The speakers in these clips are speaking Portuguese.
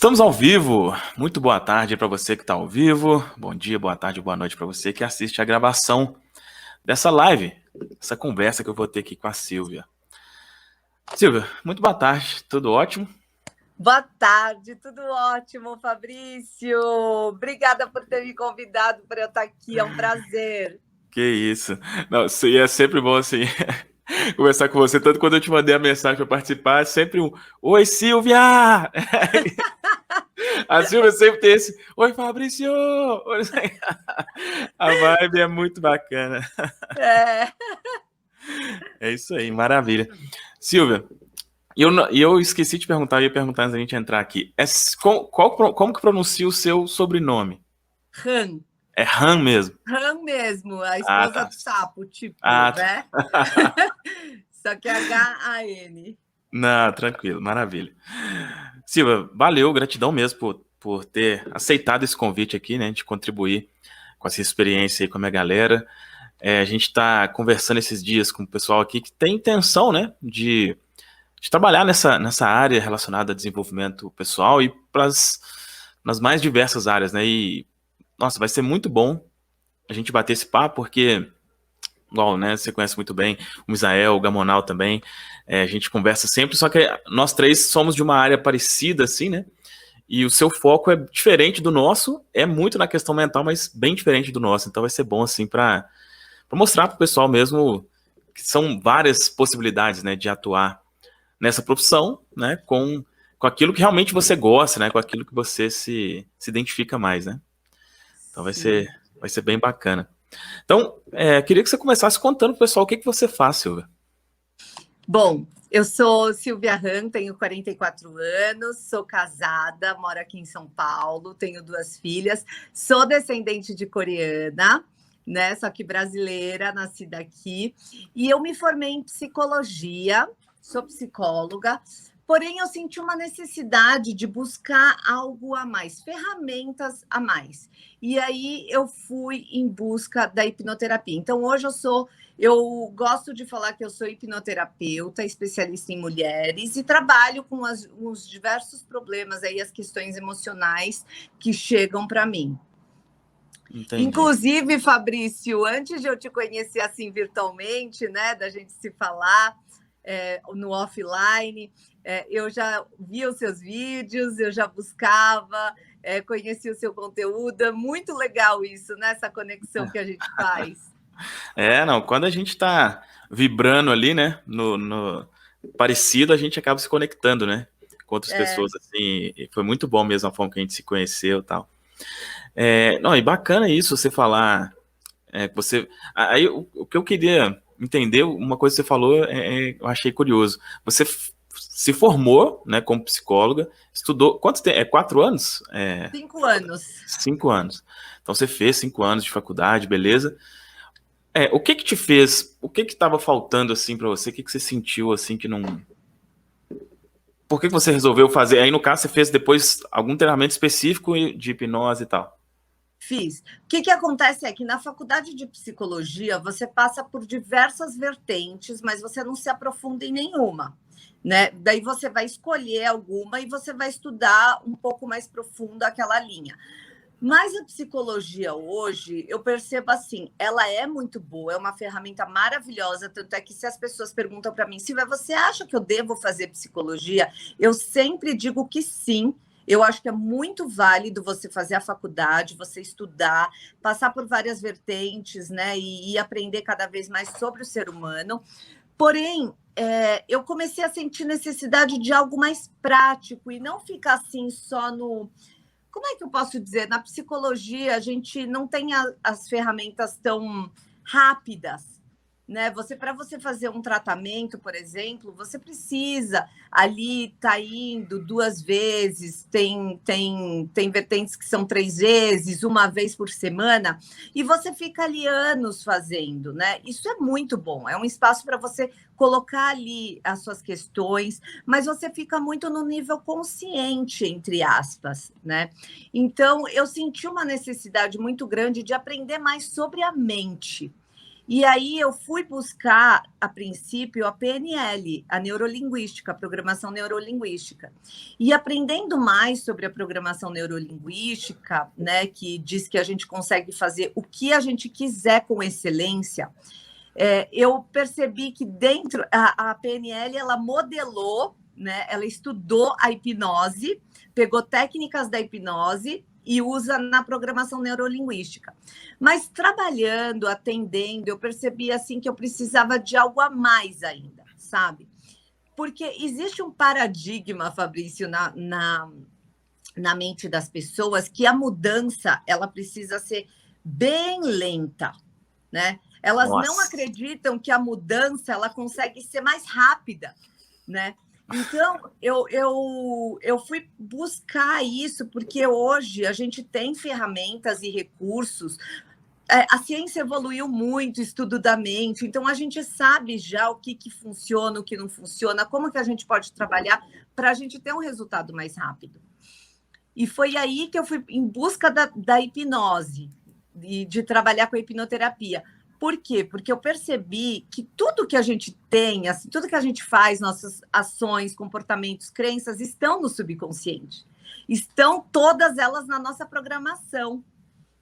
Estamos ao vivo. Muito boa tarde para você que está ao vivo. Bom dia, boa tarde, boa noite para você que assiste a gravação dessa live, essa conversa que eu vou ter aqui com a Silvia. Silvia, muito boa tarde, tudo ótimo? Boa tarde, tudo ótimo, Fabrício. Obrigada por ter me convidado para eu estar aqui, é um prazer. Que isso. Não, é sempre bom assim conversar com você, tanto quando eu te mandei a mensagem para participar, é sempre um "Oi, Silvia!" A Silvia sempre tem esse "Oi, Fabrício!" A vibe é muito bacana. É isso aí, maravilha. Silvia, eu esqueci de perguntar, eu ia perguntar antes da gente entrar aqui. Como que pronuncia o seu sobrenome? Han. É Han mesmo? Han mesmo, a esposa tá. do sapo, tipo, tá. né? Só que H-A-N. Não, tranquilo, maravilha. Silvia, valeu, gratidão mesmo por ter aceitado esse convite aqui, né, de contribuir com essa experiência aí com a minha galera. A gente está conversando esses dias com o pessoal aqui que tem intenção, né, de trabalhar nessa área relacionada a desenvolvimento pessoal e nas mais diversas áreas, né? E, nossa, vai ser muito bom a gente bater esse papo, porque, igual, né, você conhece muito bem o Misael, o Gamonal também, a gente conversa sempre, só que nós três somos de uma área parecida, assim, né? E o seu foco é diferente do nosso, é muito na questão mental, mas bem diferente do nosso, então vai ser bom, assim, para mostrar para o pessoal mesmo que são várias possibilidades, né, de atuar nessa profissão, né, com aquilo que realmente você gosta, né, com aquilo que você se identifica mais, né? Então vai ser bem bacana. Então, queria que você começasse contando pro pessoal o que você faz, Silvia. Bom, eu sou Silvia Han, tenho 44 anos, sou casada, moro aqui em São Paulo, tenho 2 filhas, sou descendente de coreana, né? Só que brasileira, nascida aqui, e eu me formei em psicologia, sou psicóloga, porém eu senti uma necessidade de buscar algo a mais, ferramentas a mais. E aí eu fui em busca da hipnoterapia. Então hoje eu gosto de falar que eu sou hipnoterapeuta, especialista em mulheres e trabalho com os diversos problemas aí, as questões emocionais que chegam para mim. Entendi. Inclusive, Fabrício, antes de eu te conhecer assim virtualmente, né, da gente se falar no offline, eu já via os seus vídeos, eu já buscava, conhecia o seu conteúdo. É muito legal isso, né, essa conexão que a gente faz. Não, quando a gente tá vibrando ali, né, no parecido, a gente acaba se conectando, né, com outras pessoas, assim, e foi muito bom mesmo a forma que a gente se conheceu e tal. Não, e bacana isso, você falar, que você... Aí, o que eu queria entender, uma coisa que você falou, eu achei curioso. Você se formou, né, como psicóloga, estudou, quantos tem? 4 anos? 5 anos. 5 anos. Então, você fez 5 anos de faculdade, beleza. O que te fez, o que estava faltando, assim, para você? O que você sentiu, assim, que não... Por que você resolveu fazer? Aí, no caso, você fez depois algum treinamento específico de hipnose e tal? Fiz. O que acontece é que na faculdade de psicologia você passa por diversas vertentes, mas você não se aprofunda em nenhuma, né? Daí você vai escolher alguma e você vai estudar um pouco mais profundo aquela linha. Mas a psicologia hoje, eu percebo assim, ela é muito boa, é uma ferramenta maravilhosa, tanto é que se as pessoas perguntam para mim, Silvia, você acha que eu devo fazer psicologia? Eu sempre digo que sim. Eu acho que é muito válido você fazer a faculdade, você estudar, passar por várias vertentes, né, e aprender cada vez mais sobre o ser humano. Porém, eu comecei a sentir necessidade de algo mais prático e não ficar assim só no... Como é que eu posso dizer? Na psicologia, a gente não tem as ferramentas tão rápidas, né? Para você fazer um tratamento, por exemplo, você precisa ali estar indo 2 vezes, tem vertentes que são 3 vezes, 1 vez por semana, e você fica ali anos fazendo, né? Isso é muito bom, é um espaço para você colocar ali as suas questões, mas você fica muito no nível consciente, entre aspas, né? Então, eu senti uma necessidade muito grande de aprender mais sobre a mente. E aí eu fui buscar, a princípio, a PNL, a neurolinguística, a programação neurolinguística. E aprendendo mais sobre a programação neurolinguística, né, que diz que a gente consegue fazer o que a gente quiser com excelência, eu percebi que dentro a PNL ela modelou, né, ela estudou a hipnose, pegou técnicas da hipnose e usa na programação neurolinguística. Mas trabalhando, atendendo, eu percebi assim que eu precisava de algo a mais ainda, sabe? Porque existe um paradigma, Fabrício, na mente das pessoas que a mudança ela precisa ser bem lenta, né? Elas não Nossa. acreditam que a mudança ela consegue ser mais rápida, né? Então, eu fui buscar isso, porque hoje a gente tem ferramentas e recursos. A ciência evoluiu muito, o estudo da mente, então a gente sabe já o que funciona, o que não funciona, como que a gente pode trabalhar para a gente ter um resultado mais rápido. E foi aí que eu fui em busca da hipnose e de trabalhar com a hipnoterapia. Por quê? Porque eu percebi que tudo que a gente tem, assim, tudo que a gente faz, nossas ações, comportamentos, crenças, estão no subconsciente. Estão todas elas na nossa programação,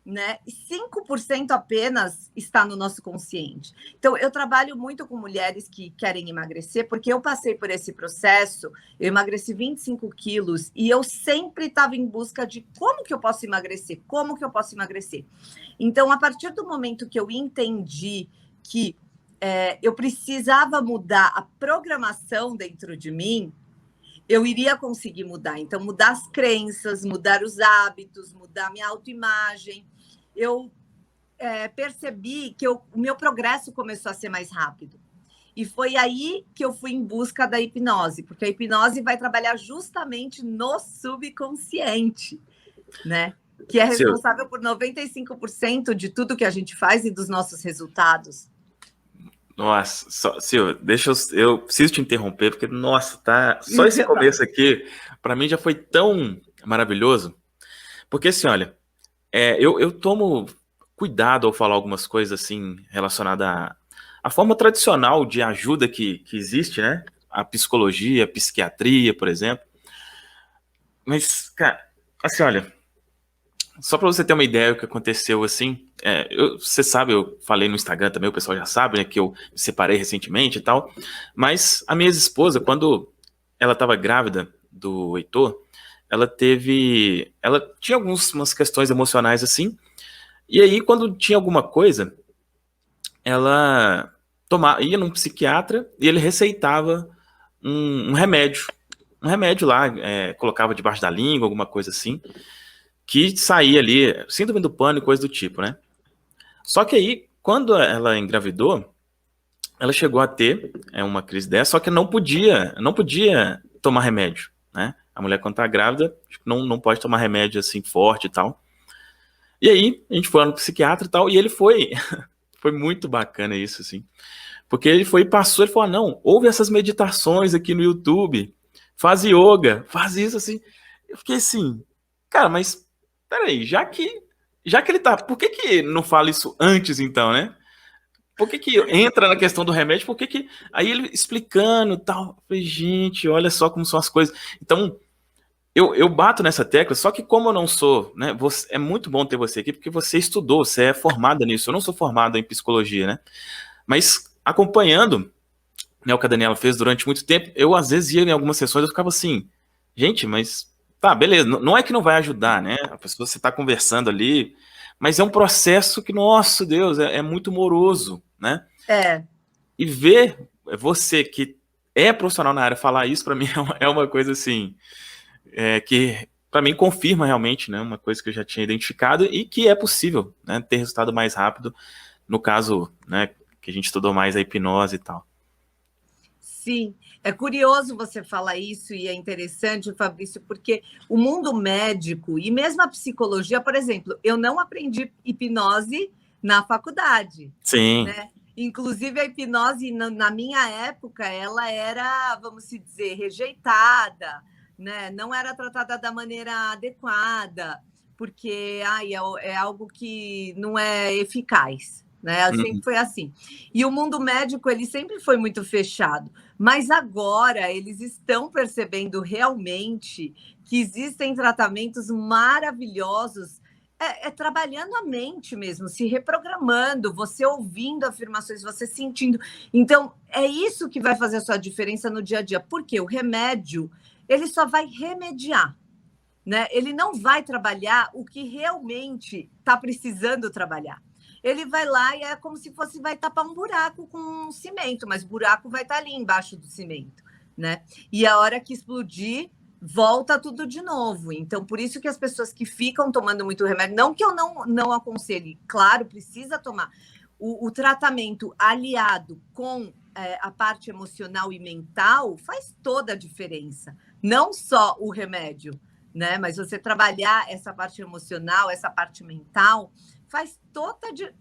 né? 5% apenas está no nosso consciente. Então, eu trabalho muito com mulheres que querem emagrecer, porque eu passei por esse processo, eu emagreci 25 quilos e eu sempre estava em busca de como que eu posso emagrecer, como que eu posso emagrecer. Então, a partir do momento que eu entendi que eu precisava mudar a programação dentro de mim, eu iria conseguir mudar. Então, mudar as crenças, mudar os hábitos, mudar a minha autoimagem. Eu percebi que o meu progresso começou a ser mais rápido. E foi aí que eu fui em busca da hipnose, porque a hipnose vai trabalhar justamente no subconsciente, né? Que é responsável por 95% de tudo que a gente faz e dos nossos resultados. Nossa, Silvia, deixa eu preciso te interromper, porque, nossa, tá. Só esse começo aqui, para mim já foi tão maravilhoso. Porque, assim, olha, eu tomo cuidado ao falar algumas coisas assim relacionadas à forma tradicional de ajuda que existe, né? A psicologia, a psiquiatria, por exemplo. Mas, cara, assim, olha, só para você ter uma ideia do que aconteceu assim, você sabe, eu falei no Instagram também, o pessoal já sabe, né, que eu me separei recentemente e tal, mas a minha ex-esposa, quando ela estava grávida do Heitor, ela tinha umas questões emocionais assim, e aí quando tinha alguma coisa, ela ia num psiquiatra e ele receitava um remédio lá, colocava debaixo da língua, alguma coisa assim, que saía ali, síndrome do pânico, coisa do tipo, né? Só que aí, quando ela engravidou, ela chegou a ter uma crise dessa, só que não podia tomar remédio, né? A mulher, quando tá grávida, não pode tomar remédio assim forte e tal. E aí, a gente foi lá no psiquiatra e tal, e ele foi muito bacana isso, assim. Porque ele passou, ele falou, não, ouve essas meditações aqui no YouTube, faz yoga, faz isso, assim. Eu fiquei assim, cara, mas peraí, já que ele tá, por que não fala isso antes, então, né? Por que entra na questão do remédio? Aí ele explicando e tal, eu falei, gente, olha só como são as coisas. Então, eu bato nessa tecla, só que como eu não sou, né, é muito bom ter você aqui, porque você estudou, você é formada nisso, eu não sou formado em psicologia, né? Mas acompanhando, né, o que a Daniela fez durante muito tempo, eu às vezes ia em algumas sessões, eu ficava assim, gente, mas tá, beleza, não é que não vai ajudar, né? A pessoa, você tá conversando ali, mas é um processo que, nossa Deus, é muito moroso, né? E ver você que é profissional na área falar isso, para mim é uma coisa assim, que para mim confirma realmente, né, uma coisa que eu já tinha identificado e que é possível, né, ter resultado mais rápido, no caso, né, que a gente estudou mais a hipnose e tal. Sim, é curioso você falar isso e é interessante, Fabrício, porque o mundo médico e mesmo a psicologia, por exemplo, eu não aprendi hipnose na faculdade. Sim. Né? Inclusive, a hipnose, na minha época, ela era, vamos dizer, rejeitada, né? Não era tratada da maneira adequada, porque é algo que não é eficaz. né? Sempre foi assim. E o mundo médico, ele sempre foi muito fechado, mas agora eles estão percebendo realmente que existem tratamentos maravilhosos, trabalhando a mente mesmo, se reprogramando, você ouvindo afirmações, você sentindo. Então, é isso que vai fazer a sua diferença no dia a dia, porque o remédio, ele só vai remediar, né? Ele não vai trabalhar o que realmente está precisando trabalhar. Ele vai lá e é como se fosse, vai tapar um buraco com um cimento, mas o buraco vai estar ali embaixo do cimento, né? E a hora que explodir, volta tudo de novo. Então, por isso que as pessoas que ficam tomando muito remédio, não que eu não aconselhe, claro, precisa tomar. O tratamento aliado com a parte emocional e mental faz toda a diferença. Não só o remédio, né? Mas você trabalhar essa parte emocional, essa parte mental, faz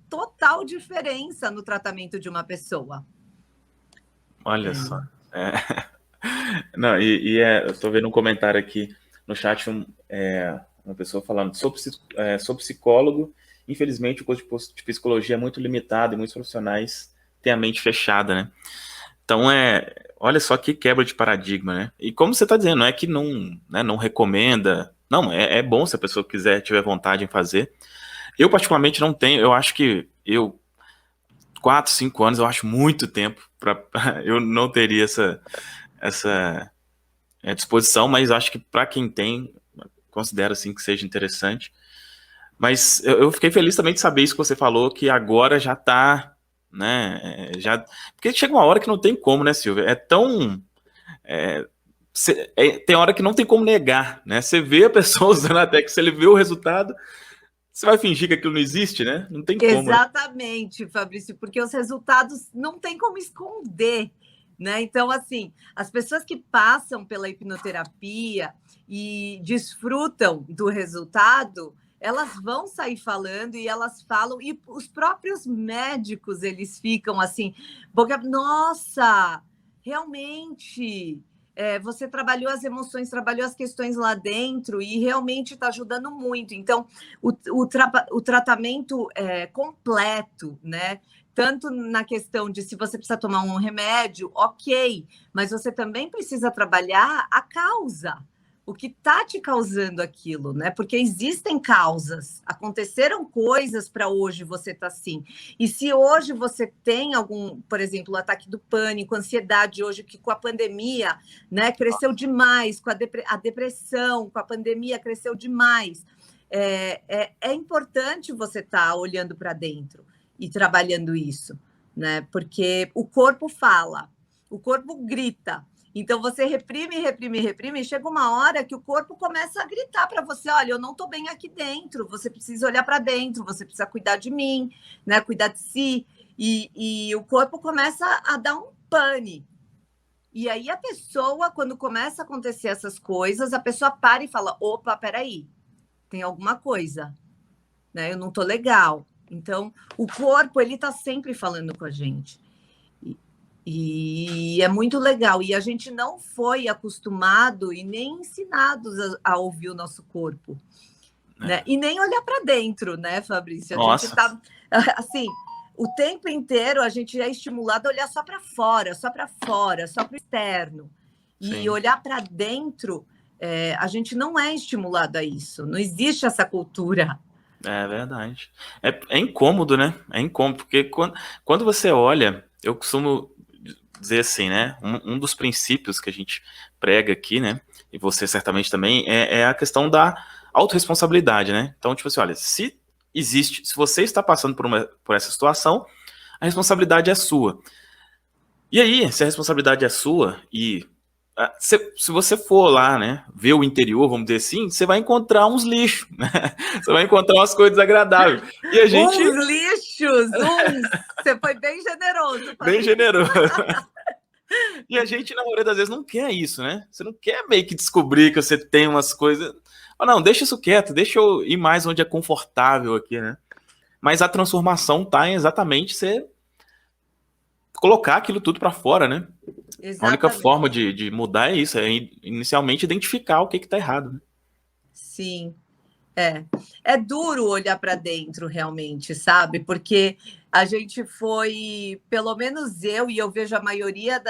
total diferença no tratamento de uma pessoa. Olha só. Não, eu estou vendo um comentário aqui no chat, uma pessoa falando, sou psicólogo, infelizmente o curso de psicologia é muito limitado e muitos profissionais têm a mente fechada, né? Então, olha só que quebra de paradigma, né? E como você está dizendo, não é que não, né, não recomenda, não, é bom se a pessoa tiver vontade em fazer. Eu, particularmente, não tenho, eu acho que 4, 5 anos, eu acho muito tempo, eu não teria essa disposição, mas acho que para quem tem, considero assim que seja interessante. Mas eu fiquei feliz também de saber isso que você falou, que agora já está, né? Porque chega uma hora que não tem como, né, Silvia? Tem hora que não tem como negar, né? Você vê a pessoa usando a técnica, se ele vê o resultado, você vai fingir que aquilo não existe, né? Não tem como. Exatamente, né? Fabrício, porque os resultados não tem como esconder, né? Então, assim, as pessoas que passam pela hipnoterapia e desfrutam do resultado, elas vão sair falando e elas falam, e os próprios médicos, eles ficam assim, nossa, realmente, você trabalhou as emoções, trabalhou as questões lá dentro e realmente está ajudando muito. Então, o tratamento completo, né? Tanto na questão de se você precisa tomar um remédio, ok, mas você também precisa trabalhar a causa, o que está te causando aquilo, né? Porque existem causas, aconteceram coisas para hoje você estar assim. E se hoje você tem algum, por exemplo, o ataque do pânico, ansiedade hoje, que com a pandemia, né, cresceu demais, com a depressão, com a pandemia cresceu demais. É importante você estar olhando para dentro e trabalhando isso, né? Porque o corpo fala, o corpo grita. Então, você reprime, e chega uma hora que o corpo começa a gritar para você, olha, eu não estou bem aqui dentro, você precisa olhar para dentro, você precisa cuidar de mim, né? Cuidar de si. E o corpo começa a dar um pane. E aí a pessoa, quando começa a acontecer essas coisas, a pessoa para e fala, opa, peraí, tem alguma coisa, né? Eu não estou legal. Então, o corpo, ele está sempre falando com a gente. E é muito legal. E a gente não foi acostumado e nem ensinados a ouvir o nosso corpo, né? E nem olhar para dentro, né, Fabrício? A gente tá assim, o tempo inteiro a gente é estimulado a olhar só para fora, só para o externo. Sim. E olhar para dentro, a gente não é estimulado a isso. Não existe essa cultura. É verdade. É incômodo, né? É incômodo, porque quando você olha, eu costumo dizer assim, né? Um dos princípios que a gente prega aqui, né? E você certamente também, é a questão da autorresponsabilidade, né? Então, tipo assim, olha, se você está passando por essa situação, a responsabilidade é sua. E aí, se a responsabilidade é sua e se você for lá, né, ver o interior, vamos dizer assim, você vai encontrar uns lixos, né? Você vai encontrar umas coisas desagradáveis. E a gente... Uns lixos, Você foi bem generoso. Bem generoso. E a gente, na maioria das vezes, não quer isso, né? Você não quer meio que descobrir que você tem umas coisas... Não, deixa isso quieto, deixa eu ir mais onde é confortável aqui, né? Mas a transformação tá em exatamente você colocar aquilo tudo para fora, né? Exatamente. A única forma de mudar é isso, é inicialmente identificar o que está errado. Né? Sim. É duro olhar para dentro, realmente, sabe? Porque a gente foi, pelo menos eu, e eu vejo a maioria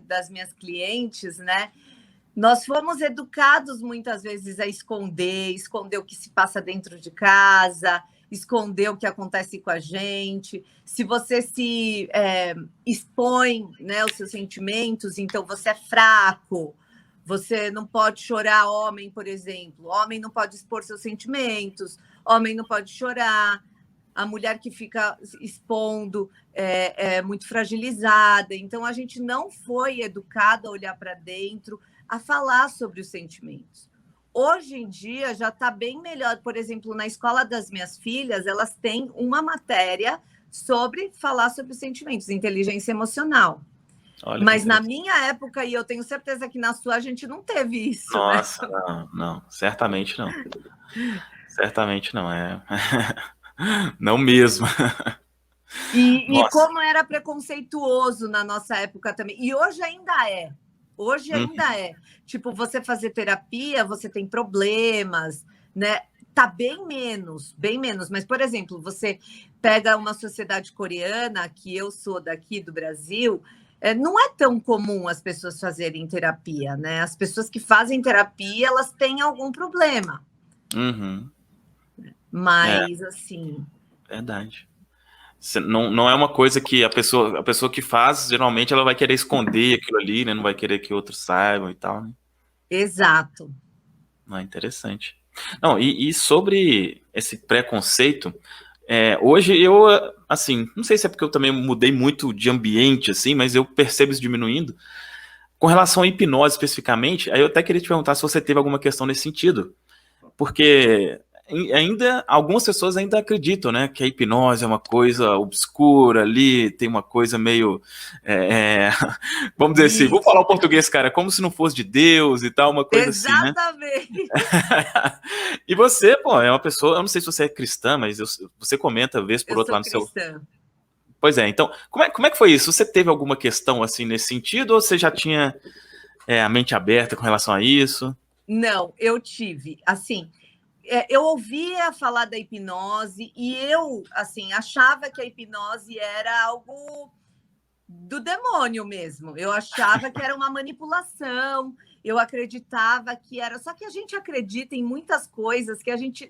das minhas clientes, né? Nós fomos educados muitas vezes a esconder o que se passa dentro de casa, esconder o que acontece com a gente. Se você se expõe, né, os seus sentimentos, então você é fraco. Você não pode chorar, homem, por exemplo. Homem não pode expor seus sentimentos, homem não pode chorar. A mulher que fica expondo é muito fragilizada. Então, a gente não foi educado a olhar para dentro, a falar sobre os sentimentos. Hoje em dia já está bem melhor. Por exemplo, na escola das minhas filhas, elas têm uma matéria sobre falar sobre os sentimentos, inteligência emocional. Olha, mas na minha época, e eu tenho certeza que na sua, a gente não teve isso. Nossa, né? não, certamente não. Certamente não, não mesmo. E como era preconceituoso na nossa época também. E hoje ainda é. Hoje ainda é. Tipo, você fazer terapia, você tem problemas, né? Tá bem menos. Mas, por exemplo, você pega uma sociedade coreana, que eu sou daqui do Brasil, não é tão comum as pessoas fazerem terapia, né? As pessoas que fazem terapia, elas têm algum problema. Mas, assim... Verdade. Não é uma coisa que a pessoa que faz, geralmente, ela vai querer esconder aquilo ali, né? Não vai querer que outros saibam e tal, né? Exato. Não, é interessante. Não, e sobre esse preconceito, hoje eu, assim, não sei se é porque eu também mudei muito de ambiente, assim, mas eu percebo isso diminuindo. Com relação à hipnose especificamente, aí eu até queria te perguntar se você teve alguma questão nesse sentido. Porque ainda algumas pessoas ainda acreditam, né, que a hipnose é uma coisa obscura ali, tem uma coisa meio, vamos dizer assim, vou falar o português, cara, como se não fosse de Deus e tal, uma coisa Exatamente. assim, né? E você, pô, é uma pessoa, eu não sei se você é cristã, mas você comenta vez por outra lá no seu... Pois é, então, como é que foi isso? Você teve alguma questão assim nesse sentido, ou você já tinha a mente aberta com relação a isso? Não, eu tive, assim... eu ouvia falar da hipnose e eu, assim, achava que a hipnose era algo do demônio mesmo. Eu achava que era uma manipulação, eu acreditava que era... Só que a gente acredita em muitas coisas que a gente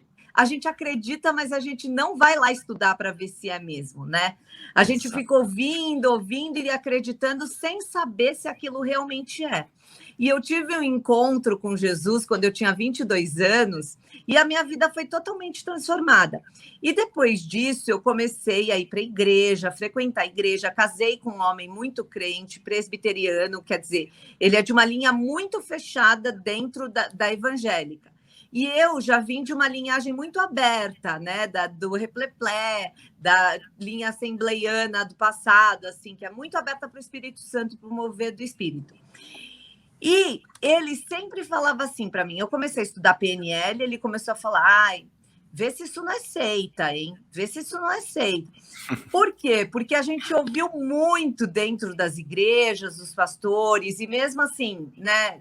acredita, mas a gente não vai lá estudar para ver se é mesmo, né? A gente fica ouvindo e acreditando sem saber se aquilo realmente é. E eu tive um encontro com Jesus quando eu tinha 22 anos e a minha vida foi totalmente transformada. E depois disso, eu comecei a ir para a igreja, frequentar a igreja, casei com um homem muito crente, presbiteriano, quer dizer, ele é de uma linha muito fechada dentro da evangélica. E eu já vim de uma linhagem muito aberta, né, do Repleplé, da linha assembleiana do passado, assim, que é muito aberta para o Espírito Santo, para o mover do Espírito. E ele sempre falava assim para mim, eu comecei a estudar PNL, ele começou a falar, ai, vê se isso não é seita, hein? Vê se isso não é seita. Por quê? Porque a gente ouviu muito dentro das igrejas, dos pastores, e mesmo assim, né,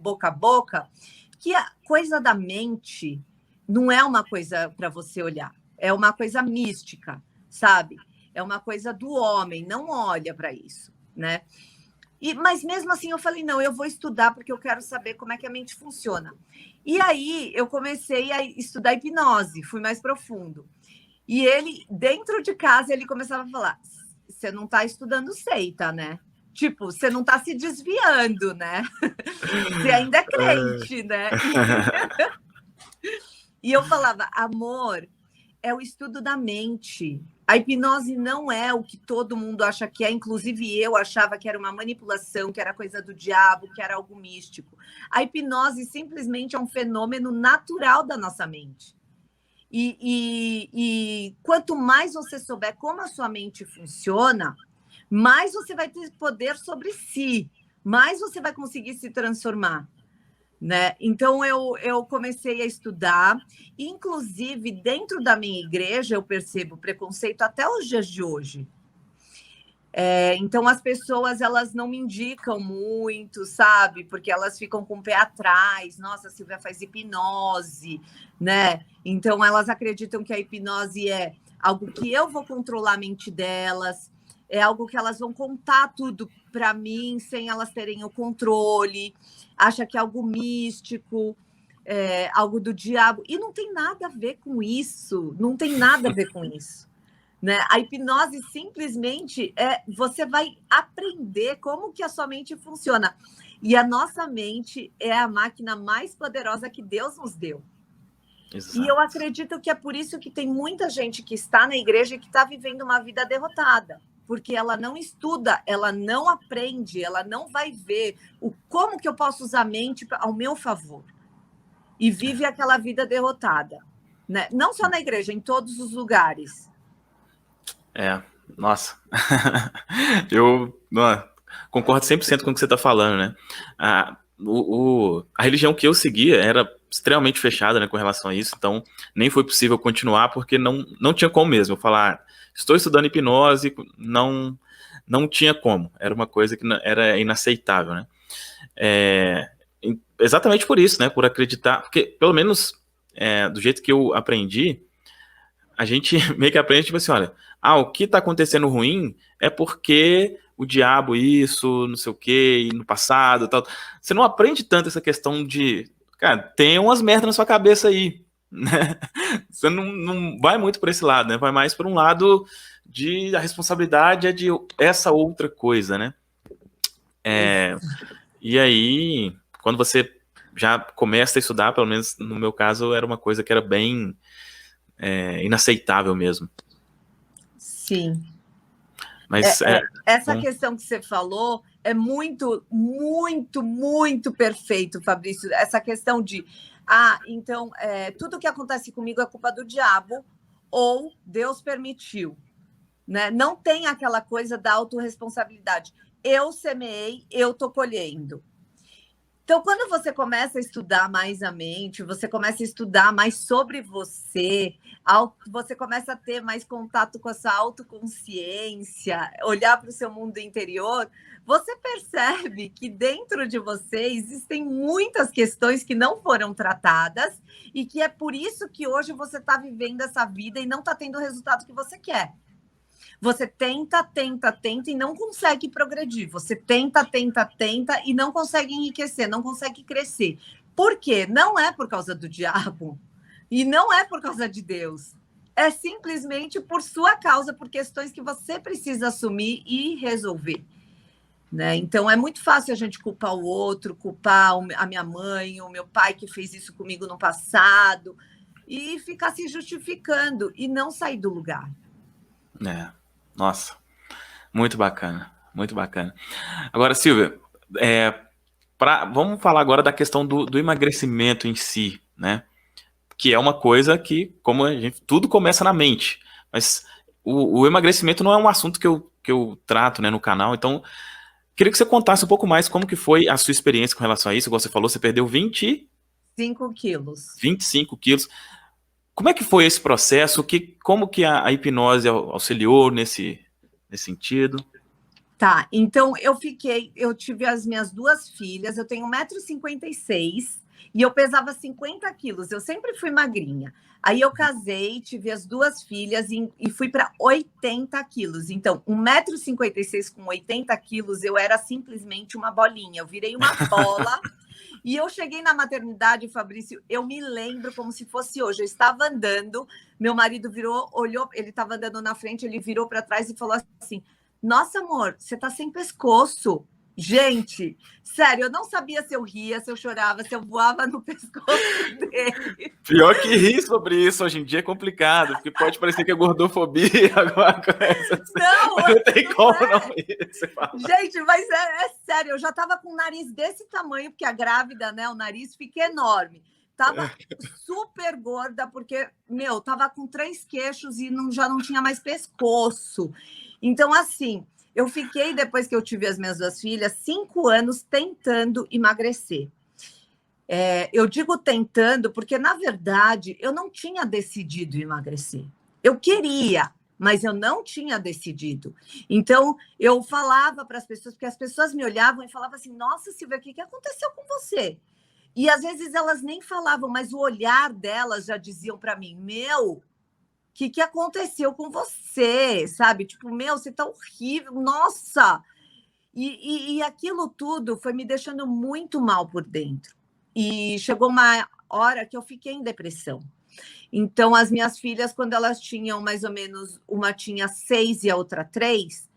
boca a boca, que a coisa da mente não é uma coisa para você olhar, é uma coisa mística, sabe? É uma coisa do homem, não olha para isso, né? Mas mesmo assim eu falei, não, eu vou estudar porque eu quero saber como é que a mente funciona. E aí eu comecei a estudar hipnose, fui mais profundo. E ele, dentro de casa, ele começava a falar, você não está estudando seita, né? Tipo, você não está se desviando, né? Você ainda é crente, né? E eu falava, amor, é o estudo da mente. A hipnose não é o que todo mundo acha que é, inclusive eu achava que era uma manipulação, que era coisa do diabo, que era algo místico. A hipnose simplesmente é um fenômeno natural da nossa mente. E quanto mais você souber como a sua mente funciona, mais você vai ter poder sobre si, mais você vai conseguir se transformar. Né? Então, eu comecei a estudar, inclusive dentro da minha igreja eu percebo preconceito até os dias de hoje. Então, as pessoas, elas não me indicam muito, sabe? Porque elas ficam com o pé atrás. Nossa, a Silvia faz hipnose, né? Então, elas acreditam que a hipnose é algo que eu vou controlar a mente delas, é algo que elas vão contar tudo para mim sem elas terem o controle, acha que é algo místico, algo do diabo. E não tem nada a ver com isso, não tem nada a ver com isso. Né? A hipnose simplesmente você vai aprender como que a sua mente funciona. E a nossa mente é a máquina mais poderosa que Deus nos deu. Exato. E eu acredito que é por isso que tem muita gente que está na igreja e que está vivendo uma vida derrotada. Porque ela não estuda, ela não aprende, ela não vai ver como que eu posso usar a mente ao meu favor. E vive aquela vida derrotada. Né? Não só na igreja, em todos os lugares. Nossa, eu concordo 100% com o que você está falando, né? A religião que eu seguia era extremamente fechada, né, com relação a isso, então nem foi possível continuar, porque não tinha como mesmo. Eu falar, estou estudando hipnose, não tinha como, era uma coisa que era inaceitável, né? Exatamente por isso, né, por acreditar, porque pelo menos do jeito que eu aprendi, a gente meio que aprende, tipo assim, olha, o que está acontecendo ruim é porque o diabo isso, não sei o que, no passado tal. Você não aprende tanto essa questão de, cara, tem umas merdas na sua cabeça aí, né? Você não vai muito por esse lado, né? Vai mais por um lado de a responsabilidade é de essa outra coisa, né? E aí, quando você já começa a estudar, pelo menos no meu caso, era uma coisa que era bem inaceitável mesmo. Sim. Mas essa questão que você falou é muito, muito, muito perfeito, Fabrício. Essa questão de, então, tudo que acontece comigo é culpa do diabo ou Deus permitiu. Né? Não tem aquela coisa da autorresponsabilidade. Eu semeei, eu estou colhendo. Então, quando você começa a estudar mais a mente, você começa a estudar mais sobre você começa a ter mais contato com essa autoconsciência, olhar para o seu mundo interior, você percebe que dentro de você existem muitas questões que não foram tratadas e que é por isso que hoje você está vivendo essa vida e não está tendo o resultado que você quer. Você tenta e não consegue progredir. Você tenta e não consegue enriquecer, não consegue crescer. Por quê? Não é por causa do diabo e não é por causa de Deus. É simplesmente por sua causa, por questões que você precisa assumir e resolver. Né? Então, é muito fácil a gente culpar o outro, culpar a minha mãe, o meu pai que fez isso comigo no passado e ficar se justificando e não sair do lugar. Nossa, muito bacana, muito bacana. Agora, Silvia, vamos falar agora da questão do emagrecimento em si, né? Que é uma coisa que, como a gente, tudo começa na mente, mas o emagrecimento não é um assunto que eu trato, né, no canal, então queria que você contasse um pouco mais como que foi a sua experiência com relação a isso. Como você falou, você perdeu 25 quilos. 25 quilos. Como é que foi esse processo? Como que a hipnose auxiliou nesse sentido? Tá, então eu tive as minhas 2 filhas, eu tenho 1,56 m e eu pesava 50 quilos, eu sempre fui magrinha. Aí eu casei, tive as 2 filhas e fui para 80 quilos. Então, 1,56 m com 80 quilos, eu era simplesmente uma bolinha, eu virei uma bola. E eu cheguei na maternidade, Fabrício, eu me lembro como se fosse hoje. Eu estava andando, meu marido olhou, ele estava andando na frente, ele virou para trás e falou assim: nossa, amor, você tá sem pescoço. Gente, sério, eu não sabia se eu ria, se eu chorava, se eu voava no pescoço dele. Pior que rir sobre isso hoje em dia é complicado, porque pode parecer que é gordofobia, alguma coisa assim. Não tem como não rir. Gente, mas é sério, eu já tava com o nariz desse tamanho, porque a grávida, né, o nariz fica enorme. Tava super gorda, porque, tava com 3 queixos e já não tinha mais pescoço. Então, assim, eu fiquei, depois que eu tive as minhas 2 filhas, 5 anos tentando emagrecer. Eu digo tentando porque, na verdade, eu não tinha decidido emagrecer. Eu queria, mas eu não tinha decidido. Então, eu falava para as pessoas, porque as pessoas me olhavam e falavam assim, nossa, Silvia, o que aconteceu com você? E às vezes elas nem falavam, mas o olhar delas já diziam para mim, meu, o que aconteceu com você? Sabe? Tipo, meu, você tá horrível, nossa! E aquilo tudo foi me deixando muito mal por dentro. E chegou uma hora que eu fiquei em depressão. Então, as minhas filhas, quando elas tinham mais ou menos, uma tinha 6 e a outra 3,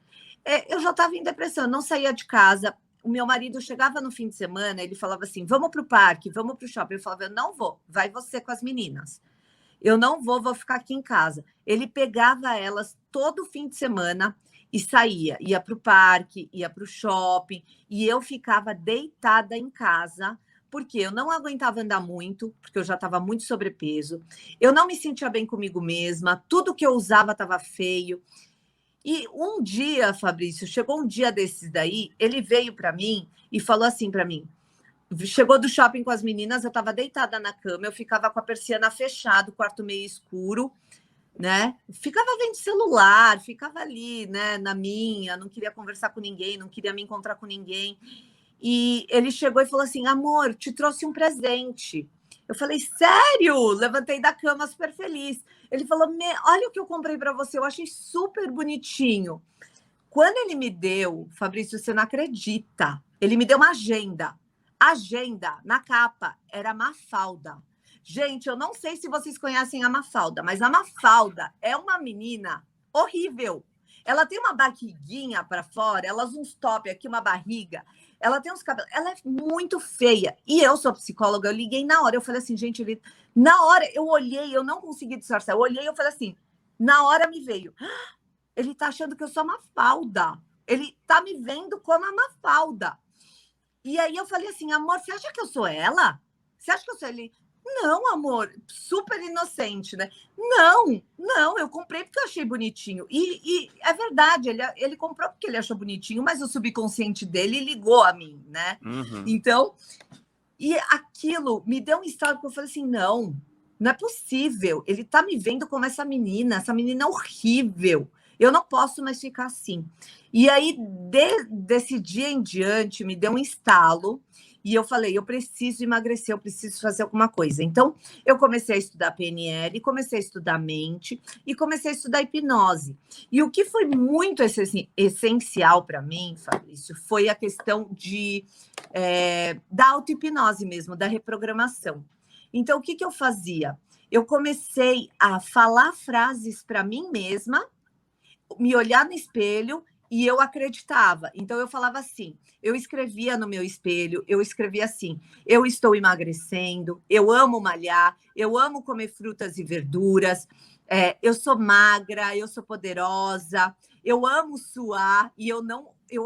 eu já estava em depressão, eu não saía de casa. O meu marido chegava no fim de semana, ele falava assim, vamos para o parque, vamos para o shopping. Eu falava, eu não vou, vai você com as meninas. Eu não vou ficar aqui em casa. Ele pegava elas todo fim de semana e saía, ia para o parque, ia para o shopping, e eu ficava deitada em casa, porque eu não aguentava andar muito, porque eu já estava muito sobrepeso, eu não me sentia bem comigo mesma, tudo que eu usava estava feio. E um dia, Fabrício, chegou um dia desses daí, ele veio para mim e falou assim para mim, chegou do shopping com as meninas, eu estava deitada na cama, eu ficava com a persiana fechada, o quarto meio escuro, né? Ficava vendo celular, ficava ali, né, na minha, não queria conversar com ninguém, não queria me encontrar com ninguém. E ele chegou e falou assim, amor, te trouxe um presente. Eu falei, sério? Levantei da cama super feliz. Ele falou, olha o que eu comprei para você, eu achei super bonitinho. Quando ele me deu, Fabrício, você não acredita, ele me deu uma agenda. Agenda, na capa, era Mafalda. Gente, eu não sei se vocês conhecem a Mafalda, mas a Mafalda é uma menina horrível. Ela tem uma barriguinha para fora, ela usa uns top aqui, uma barriga. Ela tem uns cabelos, ela é muito feia. E eu sou psicóloga, eu liguei na hora, eu falei assim, gente, na hora eu olhei, eu não consegui disfarçar. Eu olhei, eu falei assim, na hora me veio. Ele tá achando que eu sou Mafalda. Ele tá me vendo como a Mafalda. E aí eu falei assim, amor, você acha que eu sou ela? Você acha que eu sou ele? Não, amor, super inocente, né? Não, eu comprei porque eu achei bonitinho. E é verdade, ele comprou porque ele achou bonitinho, mas o subconsciente dele ligou a mim, né? Uhum. Então, e aquilo me deu um estado que eu falei assim, não é possível. Ele tá me vendo como essa menina é horrível. Eu não posso mais ficar assim. E aí, desse dia em diante, me deu um estalo e eu falei, eu preciso emagrecer, eu preciso fazer alguma coisa. Então, eu comecei a estudar PNL, comecei a estudar mente e comecei a estudar hipnose. E o que foi muito essencial para mim, Fabrício, foi a questão da auto-hipnose mesmo, da reprogramação. Então, o que eu fazia? Eu comecei a falar frases para mim mesma, me olhar no espelho e eu acreditava. Então, eu falava assim, eu escrevia no meu espelho, eu escrevia assim, eu estou emagrecendo, eu amo malhar, eu amo comer frutas e verduras, eu sou magra, eu sou poderosa, eu amo suar e eu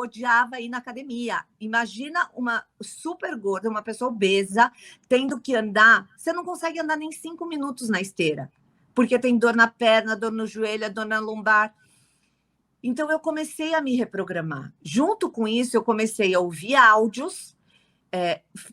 odiava ir na academia. Imagina uma super gorda, uma pessoa obesa, tendo que andar, você não consegue andar nem 5 minutos na esteira, porque tem dor na perna, dor no joelho, dor na lombar. Então, eu comecei a me reprogramar. Junto com isso, eu comecei a ouvir áudios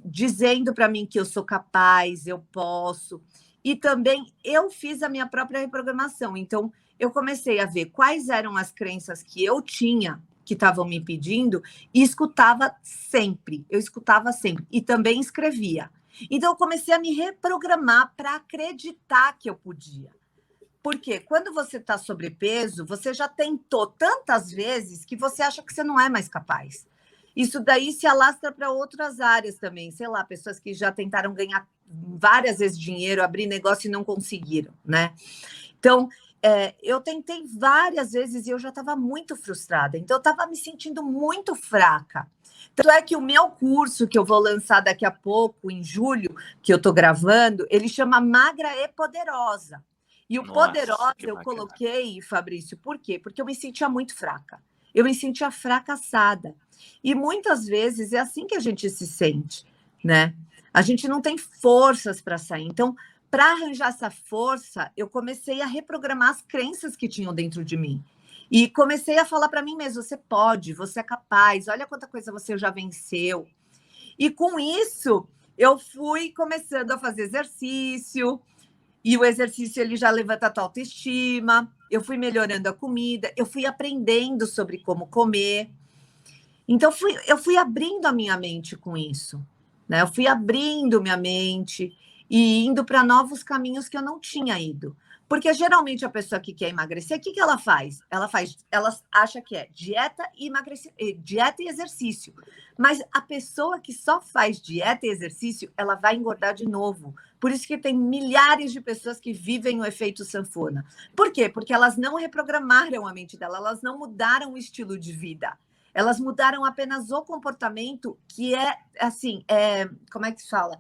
dizendo para mim que eu sou capaz, eu posso. E também eu fiz a minha própria reprogramação. Então, eu comecei a ver quais eram as crenças que eu tinha, que estavam me impedindo, e escutava sempre. Eu escutava sempre. E também escrevia. Então, eu comecei a me reprogramar para acreditar que eu podia. Porque quando você está sobrepeso, você já tentou tantas vezes que você acha que você não é mais capaz. Isso daí se alastra para outras áreas também. Sei lá, pessoas que já tentaram ganhar várias vezes dinheiro, abrir negócio e não conseguiram, né? Então, eu tentei várias vezes e eu já estava muito frustrada. Então, eu estava me sentindo muito fraca. Tanto é que o meu curso, que eu vou lançar daqui a pouco, em julho, que eu estou gravando, ele chama Magra e Poderosa. E o poderosa eu coloquei, Fabrício, por quê? Porque eu me sentia muito fraca. Eu me sentia fracassada. E muitas vezes é assim que a gente se sente, né? A gente não tem forças para sair. Então, para arranjar essa força, eu comecei a reprogramar as crenças que tinham dentro de mim. E comecei a falar para mim mesma, você pode, você é capaz, olha quanta coisa você já venceu. E com isso, eu fui começando a fazer exercício, E o exercício ele já levanta a tua autoestima. Eu fui melhorando a comida, eu fui aprendendo sobre como comer. Então, eu fui abrindo a minha mente com isso, né? Eu fui abrindo minha mente e indo para novos caminhos que eu não tinha ido. Porque geralmente a pessoa que quer emagrecer, o que ela faz? Ela acha que é dieta e dieta e exercício. Mas a pessoa que só faz dieta e exercício, ela vai engordar de novo. Por isso que tem milhares de pessoas que vivem o efeito sanfona. Por quê? Porque elas não reprogramaram a mente dela, elas não mudaram o estilo de vida. Elas mudaram apenas o comportamento, que é, assim, como é que se fala?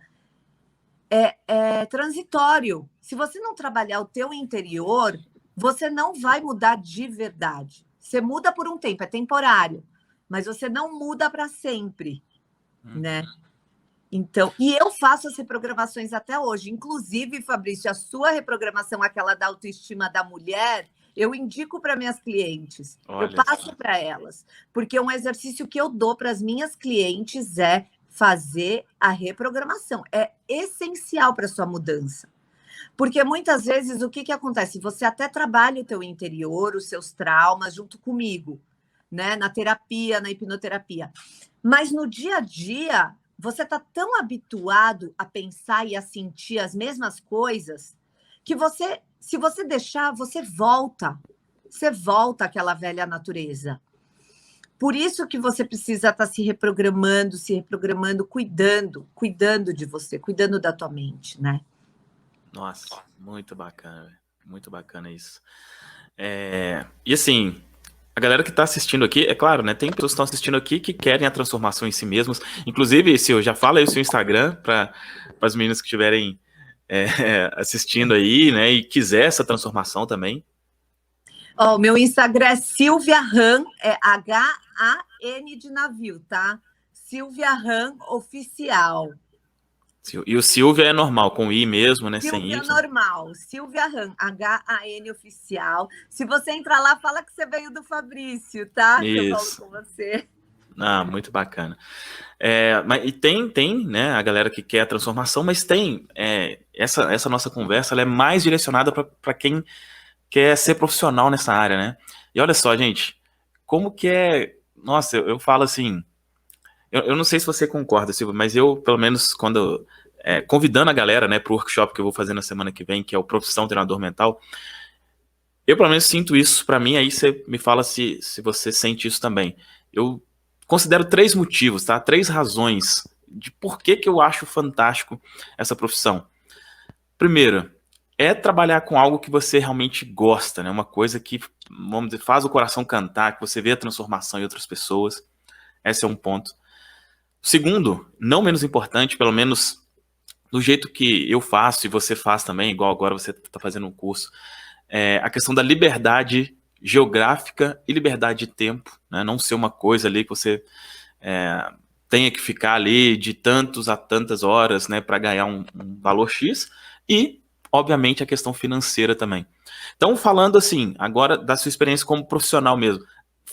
É transitório. Se você não trabalhar o teu interior, você não vai mudar de verdade. Você muda por um tempo, é temporário, mas você não muda para sempre, né? Então, e eu faço as reprogramações até hoje. Inclusive, Fabrício, a sua reprogramação, aquela da autoestima da mulher, eu indico para minhas clientes. Olha, eu passo para elas. Porque um exercício que eu dou para as minhas clientes é fazer a reprogramação. É essencial para a sua mudança. Porque muitas vezes o que acontece? Você até trabalha o teu interior, os seus traumas, junto comigo, né? Na terapia, na hipnoterapia. Mas no dia a dia, você está tão habituado a pensar e a sentir as mesmas coisas que você, se você deixar, você volta àquela velha natureza. Por isso que você precisa estar se reprogramando, cuidando de você, cuidando da tua mente, né? Nossa, muito bacana, muito bacana isso. E assim, a galera que está assistindo aqui, é claro, né? Tem pessoas que estão assistindo aqui que querem a transformação em si mesmos. Inclusive, Sil, já fala aí o seu Instagram para as meninas que estiverem assistindo aí, né? E quiser essa transformação também. O meu Instagram é Silvia Han, é H-A-N de navio, tá? Silvia Han Oficial. E o Silvia é normal, com I mesmo, né? Silvia sem Y. normal, Silvia Han, H-A-N Oficial. Se você entrar lá, fala que você veio do Fabrício, tá? Isso. Que eu falo com você. Ah, muito bacana. E tem, né, a galera que quer a transformação, mas tem essa nossa conversa, ela é mais direcionada para quem quer ser profissional nessa área, né? E olha só, gente, como que é... Nossa, eu falo assim... Eu não sei se você concorda, Silvia, mas eu, pelo menos, quando... convidando a galera, né, pro workshop que eu vou fazer na semana que vem, que é o Profissão Treinador Mental, eu, pelo menos, sinto isso. Para mim, aí você me fala se você sente isso também. Eu considero 3 motivos, tá? 3 razões de por que eu acho fantástico essa profissão. Primeiro, é trabalhar com algo que você realmente gosta, né? Uma coisa que, vamos dizer, faz o coração cantar, que você vê a transformação em outras pessoas. Esse é um ponto. Segundo, não menos importante, pelo menos do jeito que eu faço e você faz também, igual agora você está fazendo um curso, a questão da liberdade geográfica e liberdade de tempo, né? Não ser uma coisa ali que você tenha que ficar ali de tantos a tantas horas, né, para ganhar um valor X, e, obviamente, a questão financeira também. Então, falando assim, agora da sua experiência como profissional mesmo,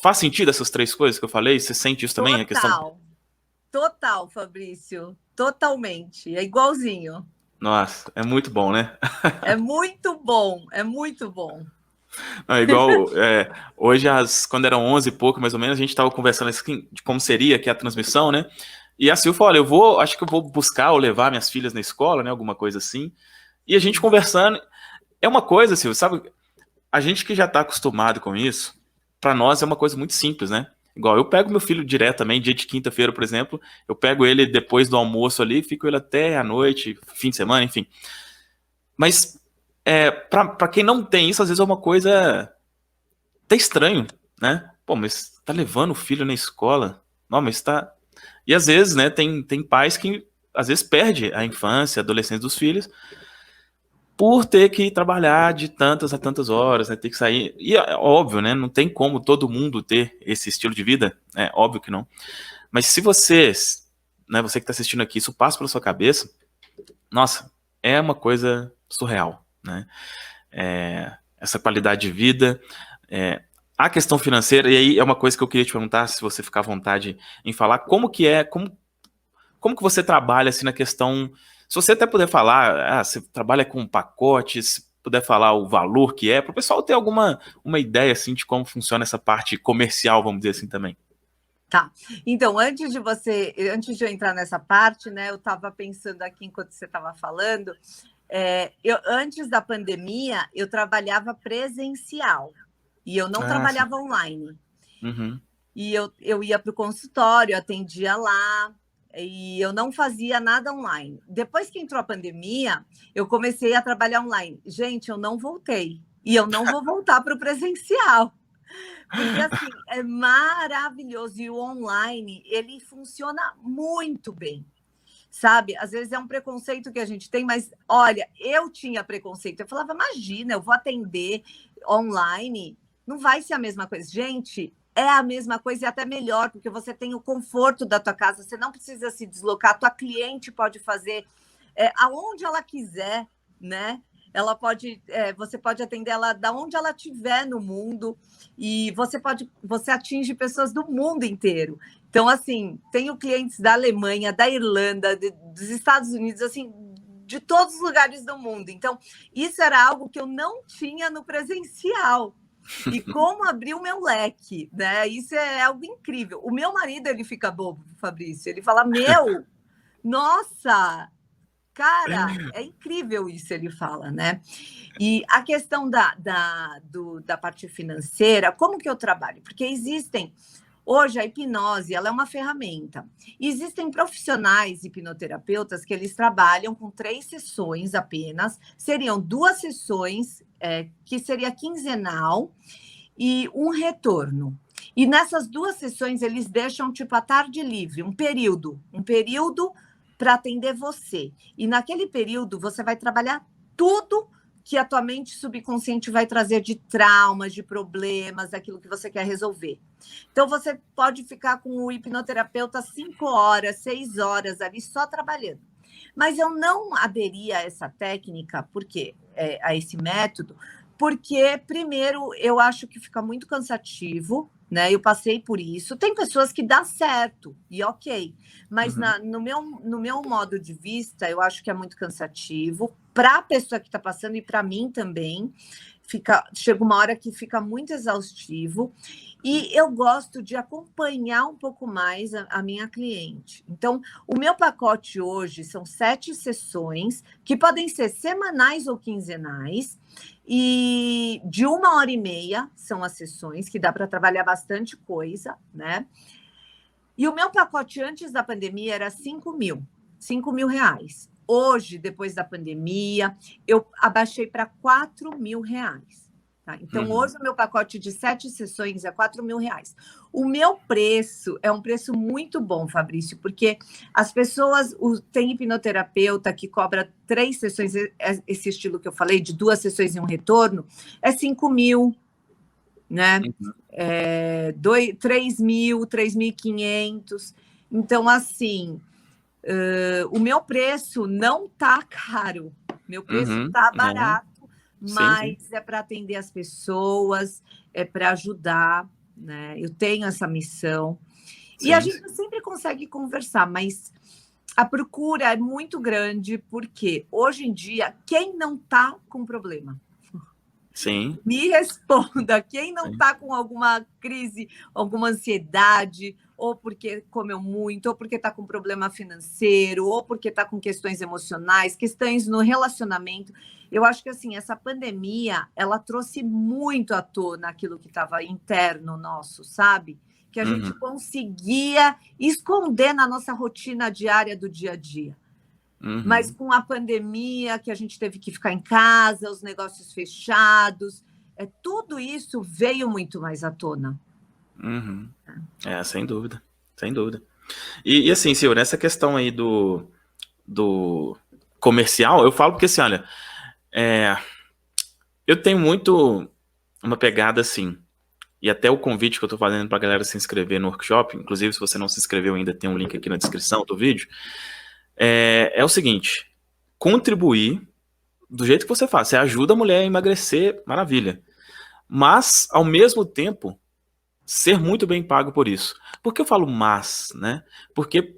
faz sentido essas 3 coisas que eu falei? Você sente isso também? A questão... Total, Fabrício, totalmente, é igualzinho. Nossa, é muito bom, né? É muito bom, é muito bom. Não, igual hoje, quando eram 11 e pouco, mais ou menos, a gente estava conversando assim, de como seria aqui a transmissão, né? E a Sil falou, olha, acho que eu vou buscar ou levar minhas filhas na escola, né? Alguma coisa assim. E a gente conversando, é uma coisa, Sil, sabe? A gente que já está acostumado com isso, para nós é uma coisa muito simples, né? Igual, eu pego meu filho direto também, dia de quinta-feira, por exemplo, eu pego ele depois do almoço ali, fico ele até a noite, fim de semana, enfim. Mas para quem não tem isso, às vezes é uma coisa até estranho, né? Pô, mas tá levando o filho na escola? Não, mas tá... E às vezes, né, tem pais que às vezes perde a infância, a adolescência dos filhos por ter que trabalhar de tantas a tantas horas, né, ter que sair. E é óbvio, né, não tem como todo mundo ter esse estilo de vida, é óbvio que não. Mas se você, né, você que está assistindo aqui, isso passa pela sua cabeça, nossa, é uma coisa surreal, né? Essa qualidade de vida, a questão financeira, e aí é uma coisa que eu queria te perguntar, se você ficar à vontade em falar, como que você trabalha assim na questão Se você até puder falar, você trabalha com pacotes, se puder falar o valor que é, para o pessoal ter uma ideia assim de como funciona essa parte comercial, vamos dizer assim também. Tá. Então, antes de eu entrar nessa parte, né, eu estava pensando aqui enquanto você estava falando, antes da pandemia, eu trabalhava presencial e eu não Sim. trabalhava online. Uhum. E eu ia para o consultório, atendia lá, e eu não fazia nada online. Depois que entrou a pandemia, eu comecei a trabalhar online. Gente, eu não voltei. E eu não vou voltar para o presencial. Porque, assim, é maravilhoso. E o online, ele funciona muito bem, sabe? Às vezes é um preconceito que a gente tem, mas, olha, eu tinha preconceito. Eu falava, imagina, eu vou atender online, não vai ser a mesma coisa. Gente, é a mesma coisa e até melhor, porque você tem o conforto da tua casa, você não precisa se deslocar, a tua cliente pode fazer aonde ela quiser, né? Ela pode, você pode atender ela da onde ela estiver no mundo e você atinge pessoas do mundo inteiro. Então, assim, tenho clientes da Alemanha, da Irlanda, dos Estados Unidos, assim, de todos os lugares do mundo. Então, isso era algo que eu não tinha no presencial. E como abriu o meu leque, né? Isso é algo incrível. O meu marido, ele fica bobo, Fabrício. Ele fala, nossa, cara, é incrível isso, ele fala, né? E a questão da parte financeira, como que eu trabalho? Porque hoje a hipnose, ela é uma ferramenta. Existem profissionais hipnoterapeutas que eles trabalham com 3 sessões apenas, seriam 2 sessões, que seria quinzenal, e um retorno. E nessas 2 sessões, eles deixam, tipo, a tarde livre, um período para atender você. E naquele período, você vai trabalhar tudo que a tua mente subconsciente vai trazer de traumas, de problemas, daquilo que você quer resolver. Então, você pode ficar com o hipnoterapeuta 5 horas, 6 horas ali só trabalhando. Mas eu não aderi a essa técnica, a esse método, porque, primeiro, eu acho que fica muito cansativo, né? Eu passei por isso. Tem pessoas que dá certo, e ok. Mas no meu modo de vista, eu acho que é muito cansativo para a pessoa que está passando e para mim também. Chega uma hora que fica muito exaustivo. E eu gosto de acompanhar um pouco mais a minha cliente. Então, o meu pacote hoje são 7 sessões, que podem ser semanais ou quinzenais, e de 1h30 são as sessões, que dá para trabalhar bastante coisa, né? E o meu pacote antes da pandemia era 5.000 reais. Hoje, depois da pandemia, eu abaixei para 4.000 reais. Tá? Então, hoje o meu pacote de 7 sessões é 4.000 reais. O meu preço é um preço muito bom, Fabrício, porque as pessoas, tem hipnoterapeuta que cobra 3 sessões, esse estilo que eu falei, de 2 sessões e um retorno, é 5.000, né? 3.000, 3.500. Então, assim, o meu preço não tá caro, meu preço tá barato, mas sim. É para atender as pessoas, é para ajudar, né? Eu tenho essa missão. Sim. E a gente sempre consegue conversar, mas a procura é muito grande, porque hoje em dia, quem não tá com problema? Sim. Me responda, quem não está com alguma crise, alguma ansiedade, ou porque comeu muito, ou porque está com problema financeiro, ou porque está com questões emocionais, questões no relacionamento. Eu acho que assim, essa pandemia, ela trouxe muito à tona aquilo que estava interno nosso, sabe? Que a gente conseguia esconder na nossa rotina diária do dia a dia. Mas com a pandemia, que a gente teve que ficar em casa, os negócios fechados, tudo isso veio muito mais à tona. Sem dúvida, sem dúvida. E assim, senhor, nessa questão aí do comercial, eu falo porque assim, olha, eu tenho muito uma pegada assim, e até o convite que eu tô fazendo pra galera se inscrever no workshop, inclusive se você não se inscreveu ainda, tem um link aqui na descrição do vídeo, é o seguinte, contribuir do jeito que você faz. Você ajuda a mulher a emagrecer, maravilha. Mas, ao mesmo tempo, ser muito bem pago por isso. Por que eu falo mas, né? Porque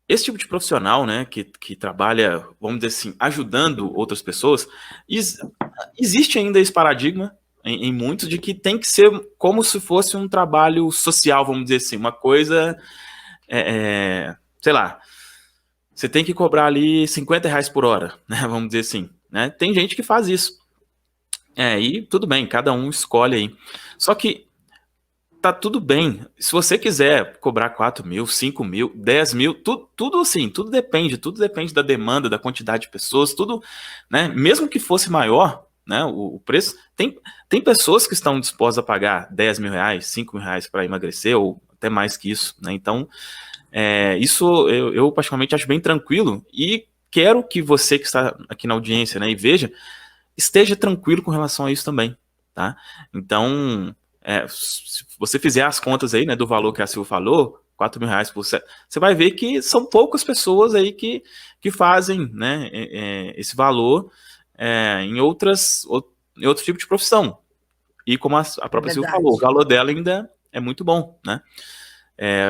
esse tipo de profissional, né, que trabalha, vamos dizer assim, ajudando outras pessoas, existe ainda esse paradigma em muitos de que tem que ser como se fosse um trabalho social, vamos dizer assim, uma coisa, sei lá, você tem que cobrar ali R$ 50 por hora, né, vamos dizer assim, né? Tem gente que faz isso. E tudo bem, cada um escolhe aí. Só que tá tudo bem. Se você quiser cobrar 4 mil, 5 mil, 10 mil, tudo assim, tudo depende da demanda, da quantidade de pessoas, tudo, né? Mesmo que fosse maior, né, o preço, tem pessoas que estão dispostas a pagar R$ 10 mil, R$ 5 mil para emagrecer, ou até mais que isso, né? Então, isso eu particularmente acho bem tranquilo e quero que você que está aqui na audiência, né, e veja, esteja tranquilo com relação a isso também, tá? Então, se você fizer as contas aí, né, do valor que a Silvia falou, R$ 4 mil por você vai ver que são poucas pessoas aí que fazem, né, esse valor em outro tipo de profissão. E como a própria Silvia falou, o valor dela ainda é muito bom, né?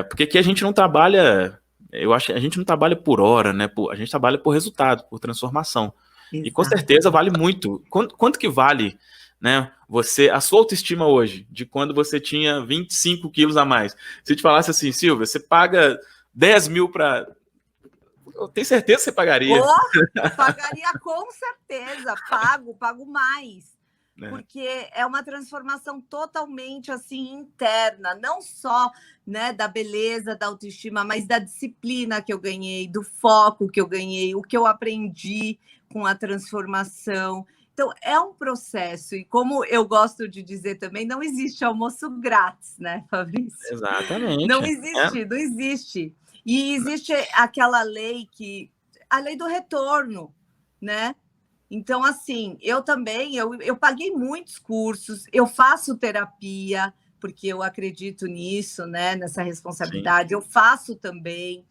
Porque aqui a gente não trabalha, eu acho que a gente não trabalha por hora, né? A gente trabalha por resultado, por transformação. Exato. E com certeza vale muito. Quanto que vale, né, a sua autoestima hoje, de quando você tinha 25 quilos a mais? Se eu te falasse assim, Silvia, você paga 10 mil para... Eu tenho certeza que você pagaria. Pagaria com certeza, pago mais. Porque é uma transformação totalmente assim interna, não só, né, da beleza, da autoestima, mas da disciplina que eu ganhei, do foco que eu ganhei, o que eu aprendi com a transformação. Então, é um processo, e como eu gosto de dizer também, não existe almoço grátis, né, Fabrício? Exatamente. Não existe, não existe. E existe aquela lei a lei do retorno, né? Então, assim, eu também, eu paguei muitos cursos, eu faço terapia, porque eu acredito nisso, né? Nessa responsabilidade. Sim. Eu faço também,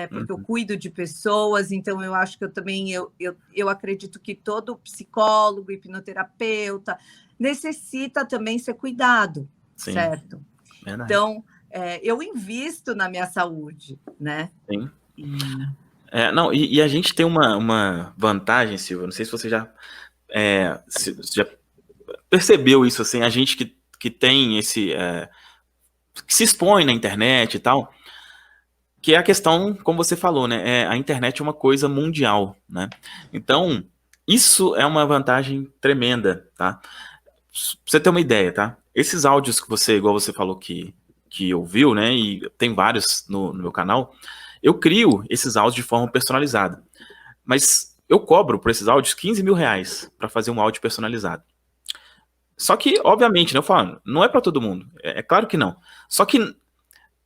porque eu cuido de pessoas, então eu acho que eu também, eu acredito que todo psicólogo, hipnoterapeuta, necessita também ser cuidado, sim, certo? Verdade. Então, eu invisto na minha saúde, né? Sim. Não, e a gente tem uma vantagem, Silvia, não sei se você já percebeu isso, assim, a gente que tem esse... que se expõe na internet e tal, que é a questão, como você falou, né, a internet é uma coisa mundial, né? Então, isso é uma vantagem tremenda, tá? Pra você ter uma ideia, tá? Esses áudios que você, igual você falou que ouviu, né, e tem vários no meu canal, eu crio esses áudios de forma personalizada. Mas eu cobro por esses áudios R$ 15 mil para fazer um áudio personalizado. Só que, obviamente, né, eu falo, não é para todo mundo. É claro que não. Só que,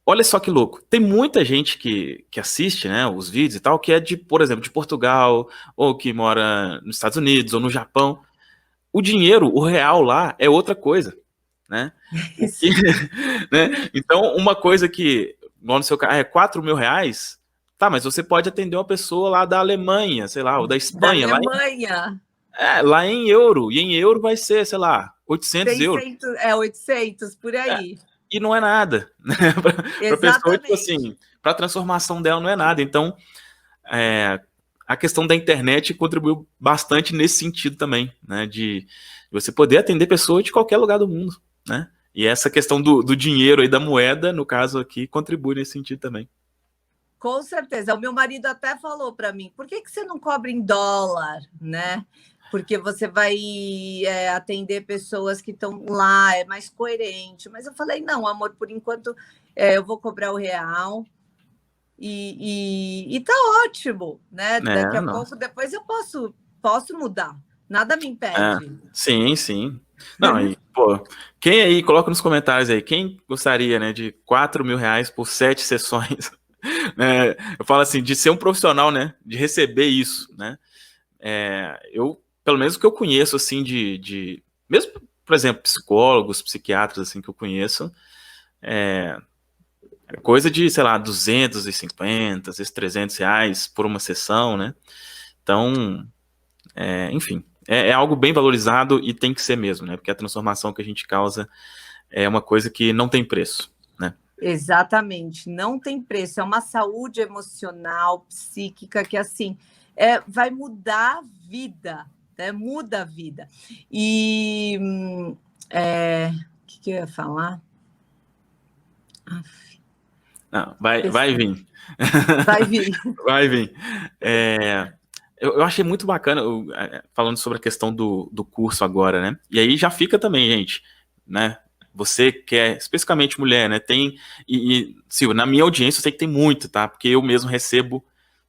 olha só que louco, tem muita gente que assiste, né, os vídeos e tal, que é de, por exemplo, de Portugal, ou que mora nos Estados Unidos, ou no Japão. O dinheiro, o real lá, é outra coisa, né? Né? Então, uma coisa que, igual no seu caso, R$ 4 mil, tá, mas você pode atender uma pessoa lá da Alemanha, sei lá, ou da Espanha. Da Alemanha. Lá em euro, e em euro vai ser, sei lá, 800 euros. 800, por aí. E não é nada, né? Para pessoa, tipo assim, para a transformação dela não é nada. Então, a questão da internet contribuiu bastante nesse sentido também, né? De você poder atender pessoas de qualquer lugar do mundo, né? E essa questão do dinheiro e da moeda, no caso aqui, contribui nesse sentido também. Com certeza. O meu marido até falou para mim, por que você não cobra em dólar, né? Porque você vai atender pessoas que estão lá, é mais coerente. Mas eu falei, não, amor, por enquanto eu vou cobrar o real e tá ótimo, né? Daqui a pouco, depois eu posso mudar. Nada me impede. Sim, sim. Não, e, pô, quem aí, coloca nos comentários aí, quem gostaria, né, de R$ 4 mil por 7 sessões? Eu falo assim, de ser um profissional, né, de receber isso, né? Eu, pelo menos o que eu conheço, assim, mesmo, por exemplo, psicólogos, psiquiatras, assim, que eu conheço, coisa de, sei lá, 250, às vezes R$ 300 por uma sessão, né? Então, enfim, é algo bem valorizado e tem que ser mesmo, né? Porque a transformação que a gente causa é uma coisa que não tem preço, né? Exatamente, não tem preço, é uma saúde emocional, psíquica, que assim, vai mudar a vida, né? Muda a vida. E o que eu ia falar? Não, vai vir. Vai vir. Vai vir. Eu achei muito bacana, falando sobre a questão do curso agora, né? E aí já fica também, gente, né? Você que é especificamente mulher, né? Silvia, na minha audiência eu sei que tem muito, tá? Porque eu mesmo recebo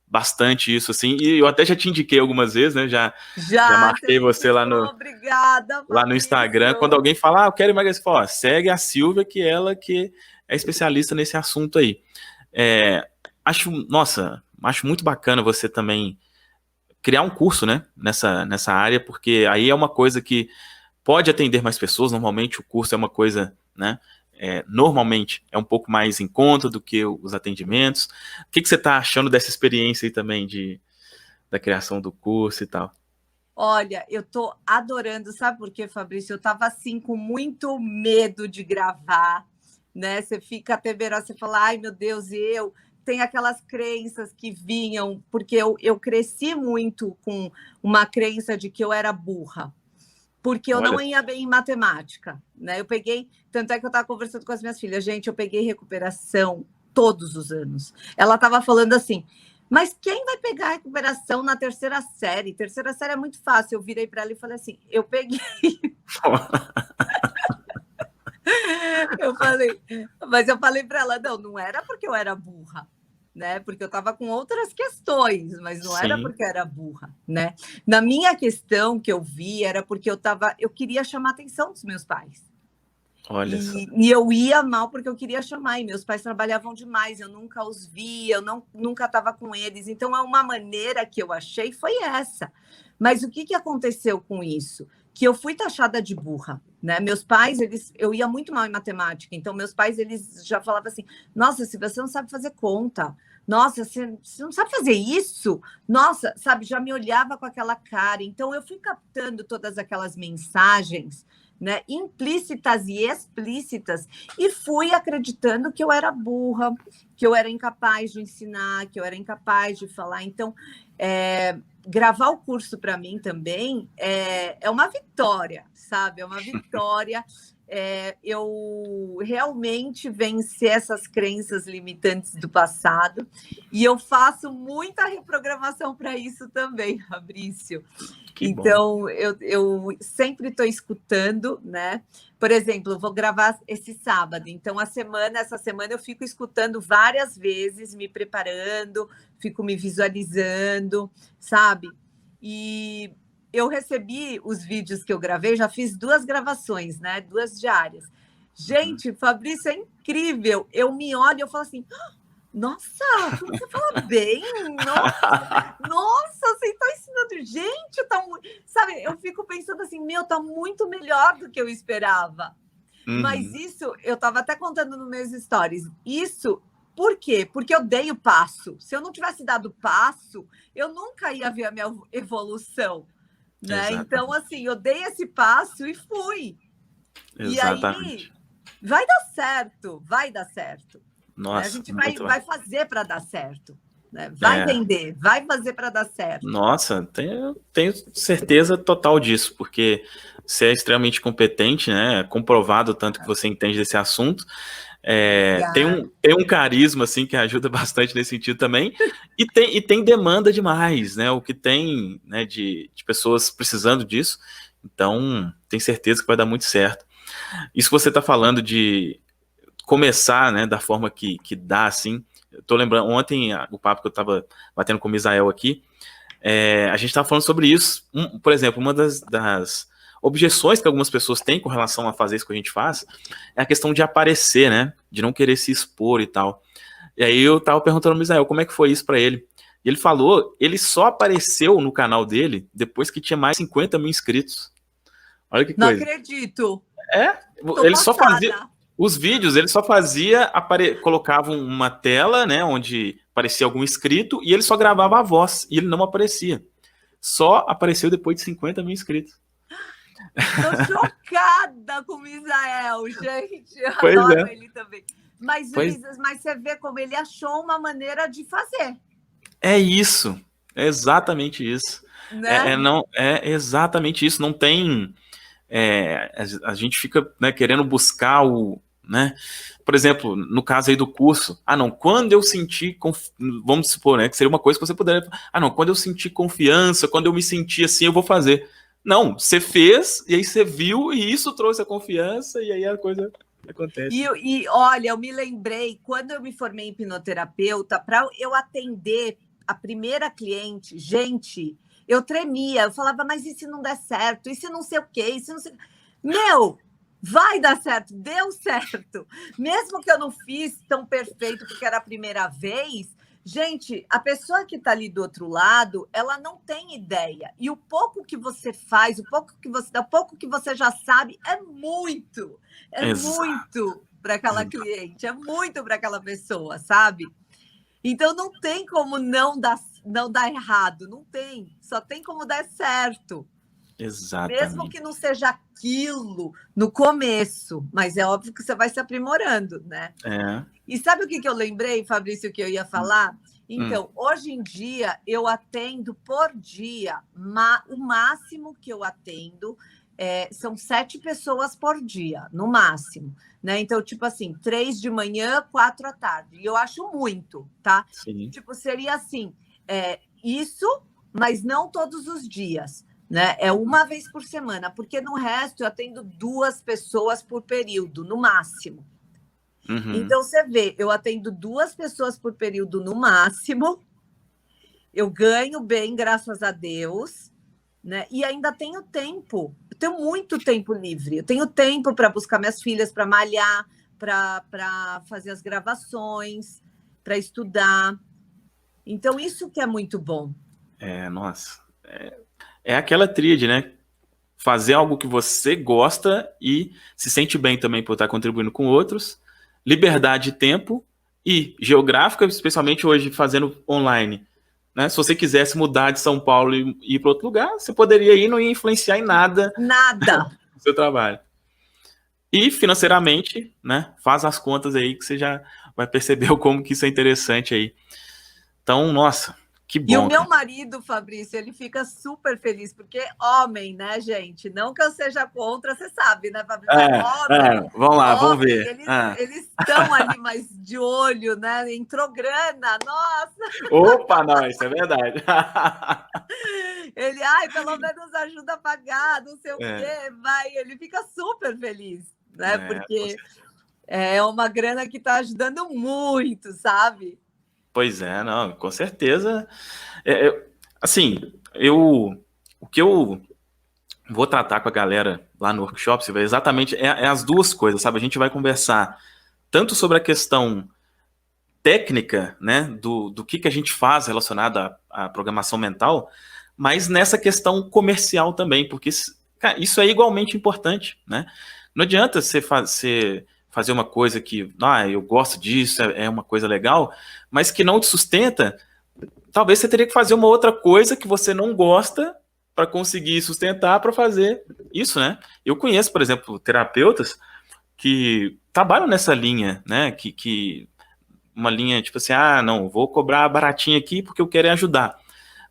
bastante isso, assim, e eu até já te indiquei algumas vezes, né? Já marquei você lá no, obrigada, lá no Instagram. Quando alguém fala, eu quero emagrecer, fala, segue a Silvia, que ela que é especialista nesse assunto aí. Acho muito bacana você também criar um curso, né, nessa área, porque aí é uma coisa que pode atender mais pessoas. Normalmente o curso é uma coisa, né, normalmente é um pouco mais em conta do que os atendimentos. O que você está achando dessa experiência aí também da criação do curso e tal? Olha, eu tô adorando, sabe por quê, Fabrício? Eu tava assim com muito medo de gravar, né? Você fica temerosa, você fala, ai meu Deus, tem aquelas crenças que vinham, porque eu cresci muito com uma crença de que eu era burra, porque eu não ia bem em matemática, né? Tanto é que eu estava conversando com as minhas filhas, gente, eu peguei recuperação todos os anos. Ela estava falando assim, mas quem vai pegar a recuperação na terceira série? Terceira série é muito fácil. Eu virei para ela e falei assim, eu peguei. Mas eu falei para ela, não era porque eu era burra, né? Porque eu estava com outras questões, mas não era porque eu era burra, né? Na minha questão que eu vi era porque eu queria chamar a atenção dos meus pais. Olha só. E eu ia mal porque eu queria chamar, e meus pais trabalhavam demais, eu nunca os via, nunca estava com eles. Então, uma maneira que eu achei foi essa. Mas o que aconteceu com isso? Que eu fui taxada de burra, né? Meus pais, eu ia muito mal em matemática, então meus pais, eles já falavam assim, nossa, se você não sabe fazer conta, nossa, você não sabe fazer isso? Nossa, sabe, já me olhava com aquela cara. Então, eu fui captando todas aquelas mensagens, né, implícitas e explícitas, e fui acreditando que eu era burra, que eu era incapaz de ensinar, que eu era incapaz de falar. Então, gravar o curso para mim também é uma vitória, sabe? É uma vitória. Eu realmente vencer essas crenças limitantes do passado, e eu faço muita reprogramação para isso também, Fabrício. Então, eu sempre estou escutando, né? Por exemplo, vou gravar esse sábado, então essa semana eu fico escutando várias vezes, me preparando, fico me visualizando, sabe? E eu recebi os vídeos que eu gravei, já fiz 2 gravações, né? 2 diárias. Gente, Fabrício, é incrível. Eu me olho e eu falo assim, nossa, você fala bem, nossa, você está ensinando, gente, sabe, eu fico pensando assim, tá muito melhor do que eu esperava. Mas isso, eu estava até contando nos meus stories, isso, por quê? Porque eu dei o passo. Se eu não tivesse dado o passo, eu nunca ia ver a minha evolução, né? Então, assim, eu dei esse passo e fui. Exatamente. E aí, vai dar certo, vai dar certo. Nossa, a gente vai fazer para dar certo, né? Vai vender, vai fazer para dar certo. Nossa, tenho certeza total disso, porque você é extremamente competente, né? Comprovado tanto que você entende desse assunto. Tem um carisma assim que ajuda bastante nesse sentido também, e tem demanda demais, né? O que tem, né, de pessoas precisando disso. Então, tenho certeza que vai dar muito certo. Isso que você está falando de começar, né, da forma que dá, assim. Eu tô lembrando, ontem, o papo que eu tava batendo com o Misael aqui, a gente tava falando sobre isso. Por exemplo, uma das objeções que algumas pessoas têm com relação a fazer isso que a gente faz é a questão de aparecer, né, de não querer se expor e tal. E aí eu tava perguntando ao Misael como é que foi isso pra ele. E ele falou, ele só apareceu no canal dele depois que tinha mais de 50 mil inscritos. Olha que coisa. Não acredito. Ele só fazia... Os vídeos, ele só fazia, colocava uma tela, né, onde aparecia algum inscrito, e ele só gravava a voz, e ele não aparecia. Só apareceu depois de 50 mil inscritos. Tô chocada com o Misael, gente. Eu adoro ele também. Mas, Pois Ulisses, mas você vê como ele achou uma maneira de fazer, é isso, é exatamente isso. né? Não, é exatamente isso. Não tem. A gente fica, né, querendo buscar o. Né? Por exemplo, no caso aí do curso, não, quando eu senti, vamos supor, né, que seria uma coisa que você poderia, não, quando eu senti confiança, quando eu me senti assim, eu vou fazer. Não, você fez, e aí você viu, e isso trouxe a confiança, e aí a coisa acontece. E olha, eu me lembrei, quando eu me formei em hipnoterapeuta, para eu atender a primeira cliente, gente, eu tremia, eu falava, mas e se não der certo? E se não sei o quê? E se não sei... Meu, vai dar certo, deu certo. Mesmo que eu não fiz tão perfeito, porque era a primeira vez, gente, a pessoa que está ali do outro lado, ela não tem ideia. E o pouco que você faz, o pouco que você já sabe, é muito. É Exato. muito para aquela cliente, é muito para aquela pessoa, sabe? Então não tem como não dar errado, não tem. Só tem como dar certo. Mesmo que Exatamente. não seja aquilo no começo, mas é óbvio que você vai se aprimorando, né? É. E sabe o que eu lembrei, Fabrício, que eu ia falar? Hum. Então, hoje em dia, eu atendo por dia, o máximo que eu atendo são 7 pessoas por dia, no máximo. Né? Então, tipo assim, 3 de manhã, 4 à tarde. E eu acho muito, tá? Sim. Tipo, seria assim, isso, mas não todos os dias. Né? É uma vez por semana, porque no resto eu atendo 2 pessoas por período, no máximo. Uhum. Então, você vê, eu atendo 2 pessoas por período no máximo, eu ganho bem, graças a Deus, né? E ainda tenho tempo, eu tenho muito tempo livre, eu tenho tempo para buscar minhas filhas, para malhar, para fazer as gravações, para estudar. Então, isso que é muito bom. Nossa. É aquela tríade, né? Fazer algo que você gosta e se sente bem também por estar contribuindo com outros, liberdade de tempo e geográfica, especialmente hoje fazendo online. Né? Se você quisesse mudar de São Paulo e ir para outro lugar, você poderia ir e não ia influenciar em nada Nada. no seu trabalho. E financeiramente, né? Faz as contas aí que você já vai perceber como que isso é interessante aí. Então, nossa, que E o bom, meu cara. marido, Fabrício, ele fica super feliz, porque homem, né, gente? Não que eu seja contra, você sabe, né, Fabrício? Mas Vamos lá, vamos homem, ver. eles estão ali mais de olho, né? Entrou grana, nossa! Opa, não, isso é verdade. Ele, pelo menos ajuda a pagar, não sei o É, quê, vai. Ele fica super feliz, né? com Porque certeza. é uma grana que está ajudando muito, sabe? Pois é, não, com certeza. Assim, o que eu vou tratar com a galera lá no workshop, você vê, exatamente é as duas coisas, sabe? A gente vai conversar tanto sobre a questão técnica, né, do que a gente faz relacionado à programação mental, mas nessa questão comercial também, porque cara, isso é igualmente importante, né? Não adianta você fazer uma coisa que, eu gosto disso, é uma coisa legal, mas que não te sustenta. Talvez você teria que fazer uma outra coisa que você não gosta para conseguir sustentar para fazer isso, né? Eu conheço, por exemplo, terapeutas que trabalham nessa linha, né? Que uma linha tipo assim, não, vou cobrar baratinho aqui porque eu quero ajudar.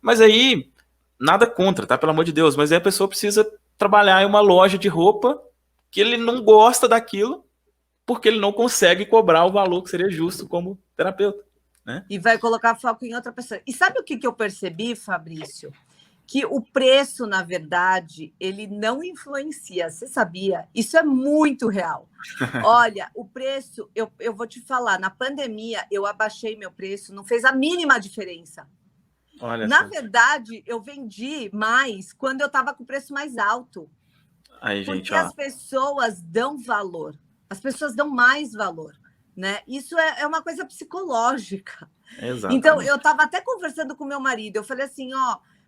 Mas aí, nada contra, tá? Pelo amor de Deus, mas aí a pessoa precisa trabalhar em uma loja de roupa que ele não gosta daquilo porque ele não consegue cobrar o valor que seria justo como terapeuta, né? E vai colocar foco em outra pessoa. E sabe o que eu percebi, Fabrício? Que o preço, na verdade, ele não influencia. Você sabia? Isso é muito real. Olha, o preço, eu vou te falar, na pandemia eu abaixei meu preço, não fez a mínima diferença. Olha Na só. verdade, eu vendi mais quando eu estava com o preço mais alto, Aí, gente, porque ó. as pessoas dão valor, as pessoas dão mais valor. Né? Isso é uma coisa psicológica. Então, eu Exatamente. estava até conversando com meu marido, eu falei assim,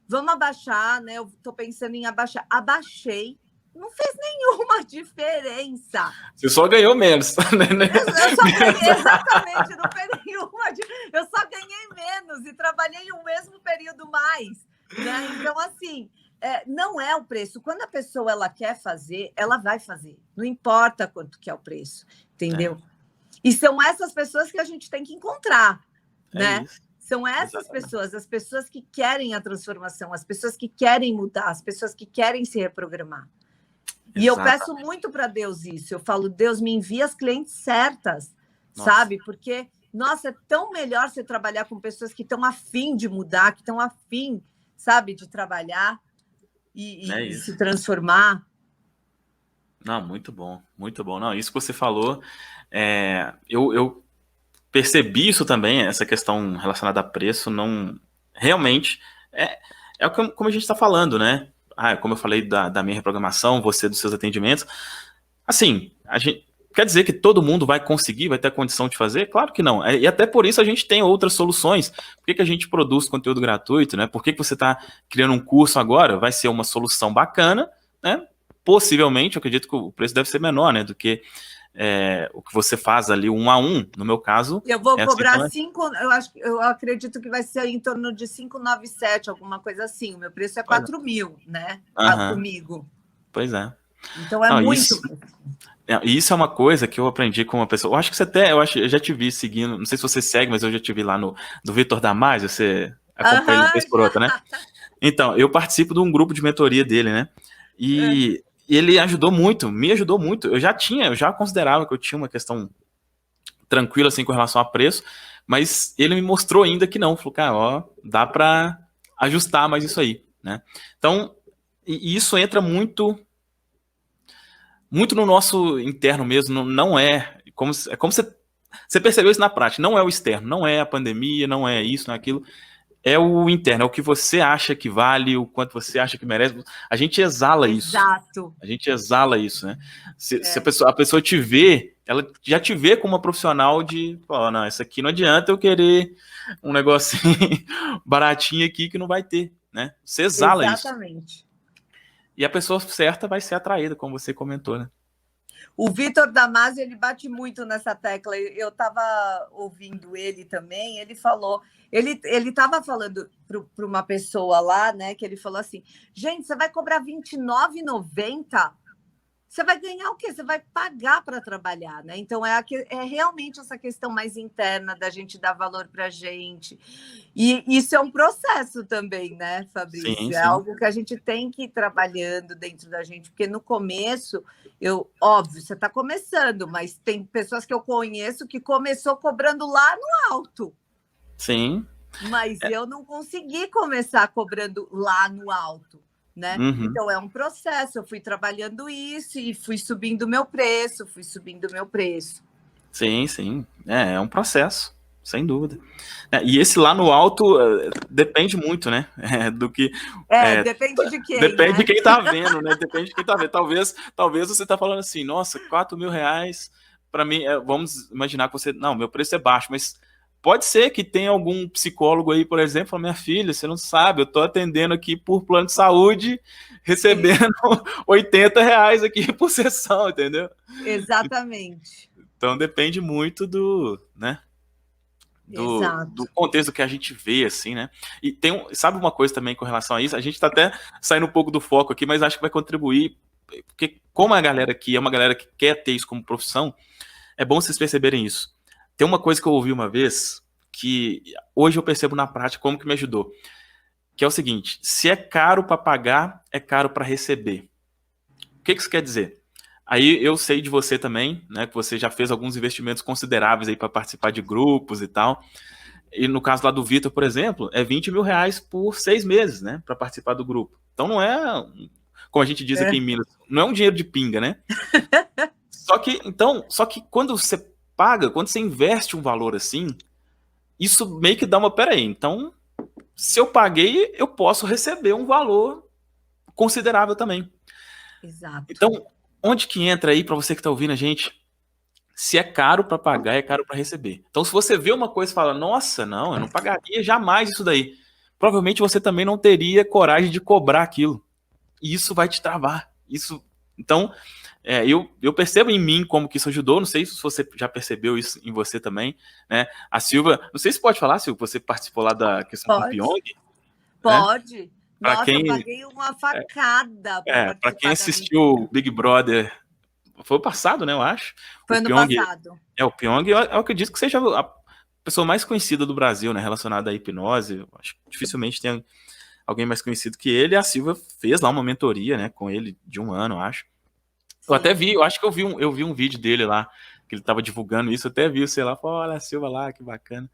vamos abaixar, né? Eu estou pensando em abaixar. Abaixei, não fez nenhuma diferença. Você só ganhou menos. Eu só ganhei, exatamente, não fez nenhuma. Eu só ganhei menos e trabalhei o mesmo período mais. Né? Então, assim, não é o preço. Quando a pessoa ela quer fazer, ela vai fazer. Não importa quanto que é o preço, entendeu? E são essas pessoas que a gente tem que encontrar, né? isso. São essas Exatamente. pessoas, as pessoas que querem a transformação, as pessoas que querem mudar, as pessoas que querem se reprogramar. E eu peço muito para Deus isso. Eu falo, Deus, me envia as clientes certas, sabe? Porque, nossa, é tão melhor você trabalhar com pessoas que estão afim de mudar, que estão afim, sabe, de trabalhar e se transformar. Não, muito bom, muito bom. Não, isso que você falou, eu percebi isso também, essa questão relacionada a preço, não realmente é como a gente está falando, né? Como eu falei da minha reprogramação, você dos seus atendimentos. Assim, a gente quer dizer que todo mundo vai conseguir, vai ter a condição de fazer? Claro que não. E até por isso a gente tem outras soluções. Por que a gente produz conteúdo gratuito, né? Por que você está criando um curso agora? Vai ser uma solução bacana, né? Possivelmente, eu acredito que o preço deve ser menor, né? Do que o que você faz ali 1 a 1, no meu caso. Eu vou cobrar 5, eu acredito que vai ser em torno de 597, alguma coisa assim. O meu preço é 4 mil, né? Comigo. Pois é. Então é muito. Isso é uma coisa que eu aprendi com uma pessoa. Eu acho que eu já te vi seguindo, não sei se você segue, mas eu já te vi lá do Vitor Damasio, você acompanha uma vez por outra, né? Então, eu participo de um grupo de mentoria dele, né? E ele ajudou muito, me ajudou muito. Eu já considerava que eu tinha uma questão tranquila assim com relação a preço, mas ele me mostrou ainda que não. Falou, cara, ó, dá para ajustar mais isso aí, né? Então, e isso entra muito no nosso interno mesmo, não é como você percebeu isso na prática, não é o externo, não é a pandemia, não é isso, não é aquilo, é o interno, é o que você acha que vale, o quanto você acha que merece. A gente exala isso. Exato. A gente exala isso, né? Se a pessoa te vê, ela já te vê como uma profissional de, não, isso aqui não adianta eu querer um negocinho baratinho aqui que não vai ter, né? Você exala isso. Exatamente. E a pessoa certa vai ser atraída, como você comentou, né? O Vitor Damasio, ele bate muito nessa tecla. Eu estava ouvindo ele também, ele falou... Ele estava falando para uma pessoa lá, né? Que ele falou assim, gente, você vai cobrar R$29,90? Você vai ganhar o quê? Você vai pagar para trabalhar, né? Então, é realmente essa questão mais interna da gente dar valor para a gente. E isso é um processo também, né, Fabrício? Sim, é algo que a gente tem que ir trabalhando dentro da gente, porque no começo, óbvio, você está começando, mas tem pessoas que eu conheço que começou cobrando lá no alto. Sim. Mas eu não consegui começar cobrando lá no alto, né? Então é um processo, eu fui trabalhando isso e fui subindo o meu preço, Sim, sim. É um processo, sem dúvida. E esse lá no alto depende muito, né? Do que. Depende de quem. Depende, né? de quem tá vendo, né? Depende de quem tá vendo. Talvez você tá falando assim, nossa, R$4.000 para mim. Vamos imaginar que você. Não, meu preço é baixo, mas pode ser que tenha algum psicólogo aí, por exemplo, fala, minha filha, você não sabe, eu tô atendendo aqui por plano de saúde, recebendo R$80 aqui por sessão, entendeu? Exatamente. Então depende muito do contexto que a gente vê, assim, né? E sabe uma coisa também com relação a isso? A gente tá até saindo um pouco do foco aqui, mas acho que vai contribuir, porque como a galera aqui é uma galera que quer ter isso como profissão, é bom vocês perceberem isso. Tem uma coisa que eu ouvi uma vez, que hoje eu percebo na prática como que me ajudou, que é o seguinte, se é caro para pagar, é caro para receber. O que isso quer dizer? Aí eu sei de você também, né, que você já fez alguns investimentos consideráveis aí para participar de grupos e tal, e no caso lá do Vitor, por exemplo, é R$20.000 por 6 meses, né, para participar do grupo. Então não é, como a gente diz aqui em Minas, não é um dinheiro de pinga, né? Só que quando você paga, quando você investe um valor assim, isso meio que dá uma, peraí, então, se eu paguei, eu posso receber um valor considerável também. Exato. Então, onde que entra aí, para você que está ouvindo a gente, se é caro para pagar, é caro para receber. Então, se você vê uma coisa e fala, nossa, não, eu não pagaria jamais isso daí, provavelmente você também não teria coragem de cobrar aquilo. E isso vai te travar. Então, eu percebo em mim como que isso ajudou, não sei se você já percebeu isso em você também, né? A Silva, não sei se pode falar, Silva, você participou lá da questão do Pyong? Pode. Né? Nossa, eu paguei uma facada para quem assistiu o Big Brother foi o passado, né, eu acho. Foi O ano Pyong, passado. o Pyong, eu acredito que seja a pessoa mais conhecida do Brasil, né, relacionada à hipnose. Eu acho que dificilmente tem alguém mais conhecido que ele. A Silva fez lá uma mentoria, né, com ele de 1 ano, eu acho. Eu até Sim. vi, eu acho que eu vi um vídeo dele lá, que ele tava divulgando isso, eu até vi, sei lá, falei, olha a Silva lá, que bacana.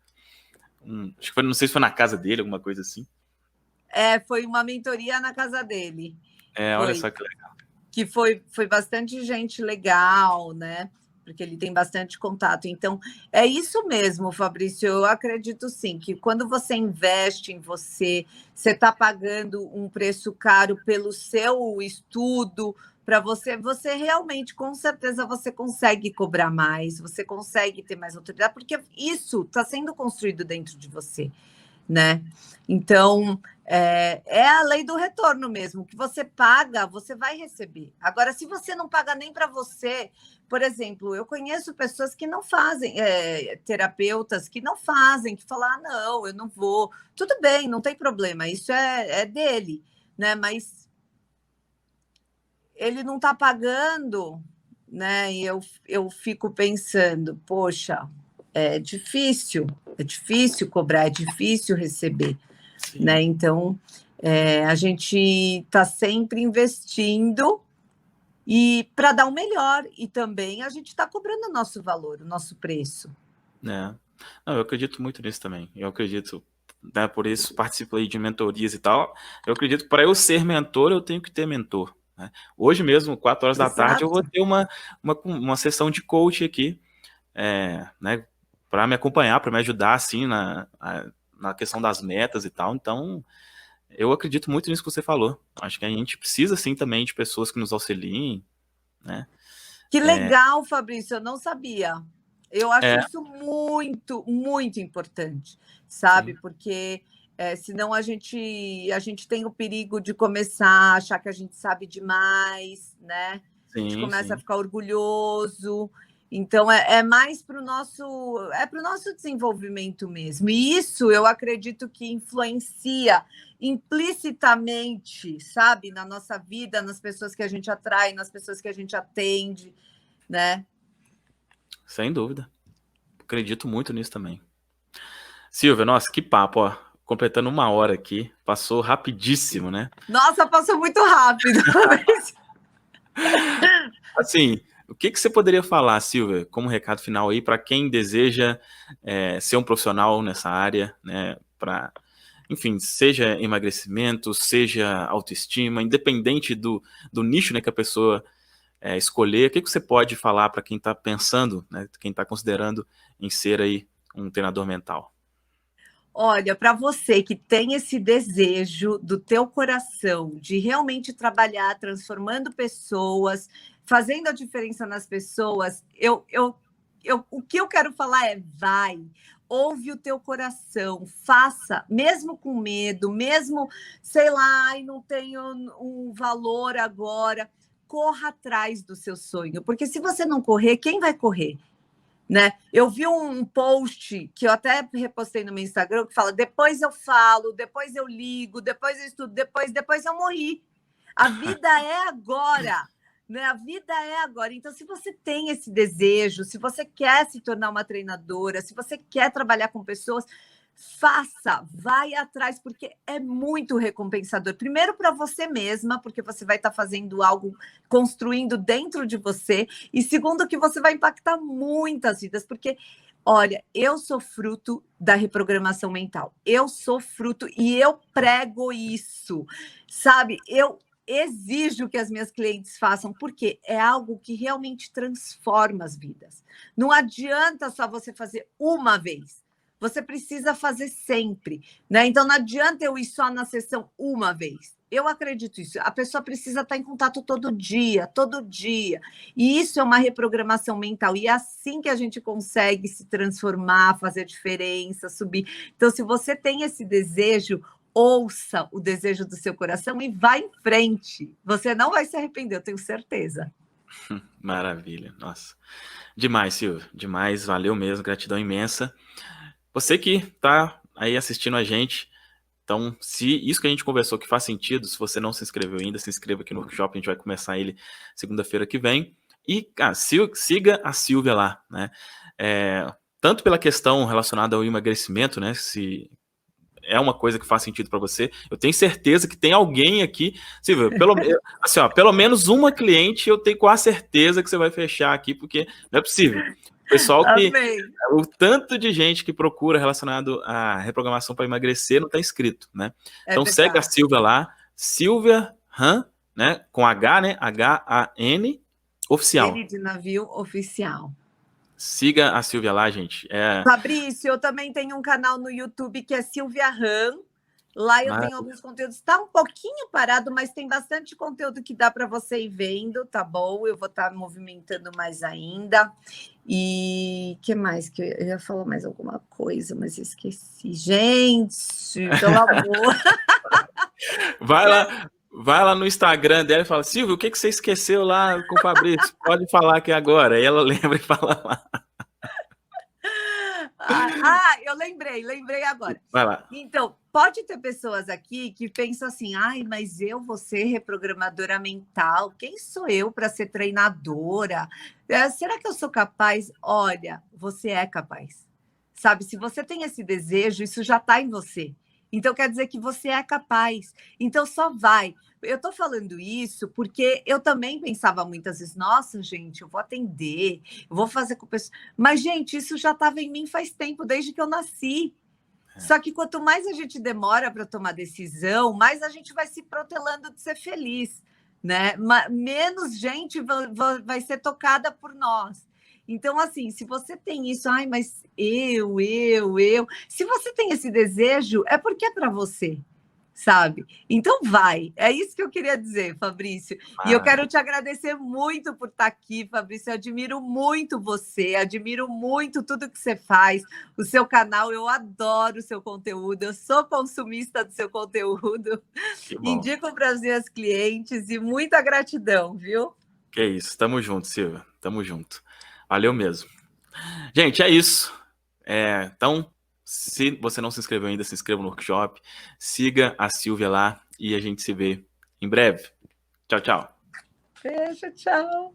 Acho que foi, não sei se foi na casa dele, alguma coisa assim. Foi uma mentoria na casa dele. Olha Foi. só que legal. Que foi bastante gente legal, né? Porque ele tem bastante contato. Então, é isso mesmo, Fabrício. Eu acredito sim que quando você investe em você, você está pagando um preço caro pelo seu estudo, para você realmente, com certeza, você consegue cobrar mais, você consegue ter mais autoridade, porque isso está sendo construído dentro de você, né? Então, é a lei do retorno mesmo, que você paga, você vai receber. Agora, se você não paga nem para você, por exemplo, eu conheço pessoas que não fazem, terapeutas que não fazem, que falam, não, eu não vou. Tudo bem, não tem problema, isso é dele, né? Mas ele não está pagando, né? E eu fico pensando, poxa, é difícil cobrar, é difícil receber, Sim. né? Então, a gente está sempre investindo e para dar o melhor, e também a gente está cobrando o nosso valor, o nosso preço. Não, eu acredito muito nisso também. Eu acredito, né, por isso participo aí de mentorias e tal. Eu acredito que para eu ser mentor, eu tenho que ter mentor, né? Hoje mesmo, 4 horas da tarde, eu vou Exato. ter uma sessão de coach aqui, né, para me acompanhar, para me ajudar, assim, na questão das metas e tal. Então, eu acredito muito nisso que você falou. Acho que a gente precisa, sim, também de pessoas que nos auxiliem, né? Que legal, Fabrício, eu não sabia. Eu acho É, isso muito, muito importante, sabe? sim, Porque senão a gente tem o perigo de começar a achar que a gente sabe demais, né? A gente sim, começa a sim. ficar orgulhoso. Então, é mais para o nosso desenvolvimento mesmo. E isso eu acredito que influencia implicitamente, sabe, na nossa vida, nas pessoas que a gente atrai, nas pessoas que a gente atende, né? Sem dúvida. Acredito muito nisso também. Silvia, nossa, que papo, ó. Completando 1 hora aqui. Passou rapidíssimo, né? Nossa, passou muito rápido. Assim, o que você poderia falar, Silvia, como recado final aí para quem deseja ser um profissional nessa área, né? Para, enfim, seja emagrecimento, seja autoestima, independente do nicho, né, que a pessoa escolher, o que você pode falar para quem está pensando, né, quem está considerando em ser aí um treinador mental? Olha, para você que tem esse desejo do teu coração de realmente trabalhar transformando pessoas, fazendo a diferença nas pessoas, o que eu quero falar é vai, ouve o teu coração, faça, mesmo com medo, mesmo, sei lá, ai, não tenho um valor agora, corra atrás do seu sonho, porque se você não correr, quem vai correr? Né? Eu vi um post que eu até repostei no meu Instagram que fala: depois eu falo, depois eu ligo, depois eu estudo, depois eu morri. A vida é agora, né? A vida é agora. Então, se você tem esse desejo, se você quer se tornar uma treinadora, se você quer trabalhar com pessoas, faça, vai atrás, porque é muito recompensador. Primeiro para você mesma, porque você vai estar fazendo algo, construindo dentro de você, e segundo que você vai impactar muitas vidas, porque olha, eu sou fruto da reprogramação mental. Eu sou fruto e eu prego isso. Sabe? Eu exijo que as minhas clientes façam, porque é algo que realmente transforma as vidas. Não adianta só você fazer uma vez. Você precisa fazer sempre, né? Então não adianta eu ir só na sessão uma vez. Eu acredito nisso. A pessoa precisa estar em contato todo dia, todo dia. E isso é uma reprogramação mental. E é assim que a gente consegue se transformar, fazer diferença, subir. Então, se você tem esse desejo, ouça o desejo do seu coração e vá em frente. Você não vai se arrepender, eu tenho certeza. Maravilha, nossa. Demais, Silvia. Demais, valeu mesmo, gratidão imensa. Você que tá aí assistindo a gente, então, se isso que a gente conversou que faz sentido, se você não se inscreveu ainda, se inscreva aqui no workshop, a gente vai começar ele segunda-feira que vem. E, cara, siga a Silvia lá, né? Tanto pela questão relacionada ao emagrecimento, né? Se é uma coisa que faz sentido para você, eu tenho certeza que tem alguém aqui, Silvia, assim, ó, pelo menos uma cliente eu tenho quase certeza que você vai fechar aqui, porque não é possível. Pessoal que Amém. o tanto de gente que procura relacionado à reprogramação para emagrecer não está inscrito, né? Então segue a Silvia lá, Silvia Han, né? Com H, né? H-A-N oficial. N de navio oficial. Siga a Silvia lá, gente. Fabrício, eu também tenho um canal no YouTube que é Silvia Han. Lá eu tenho alguns conteúdos. Está um pouquinho parado, mas tem bastante conteúdo que dá para você ir vendo, tá bom? Eu vou estar movimentando mais ainda. E que mais? Que eu ia falar mais alguma coisa, mas esqueci. Gente, pelo amor. Vai lá no Instagram dela e fala, Silvia, o que você esqueceu lá com o Fabrício? Pode falar aqui agora. Aí ela lembra e fala lá. Eu lembrei agora. Vai lá. Então, pode ter pessoas aqui que pensam assim, mas eu vou ser reprogramadora mental, quem sou eu para ser treinadora? Será que eu sou capaz? Olha, você é capaz. Sabe, se você tem esse desejo, isso já está em você. Então, quer dizer que você é capaz. Então, só vai. Eu estou falando isso porque eu também pensava muitas vezes, nossa, gente, eu vou atender, eu vou fazer com pessoas. Mas, gente, isso já estava em mim faz tempo, desde que eu nasci. Só que quanto mais a gente demora para tomar decisão, mais a gente vai se protelando de ser feliz, né? Menos gente vai ser tocada por nós. Então, assim, se você tem isso, mas eu. Se você tem esse desejo, é porque é para você, sabe? Então vai. É isso que eu queria dizer, Fabrício. E eu quero te agradecer muito por estar aqui, Fabrício. Eu admiro muito você, admiro muito tudo que você faz, o seu canal. Eu adoro o seu conteúdo, eu sou consumista do seu conteúdo. Indico para as minhas clientes e muita gratidão, viu? Que isso, tamo junto, Silvia. Tamo junto. Valeu mesmo. Gente, é isso. Então, se você não se inscreveu ainda, se inscreva no workshop, siga a Silvia lá e a gente se vê em breve. Tchau, tchau. Beijo, tchau.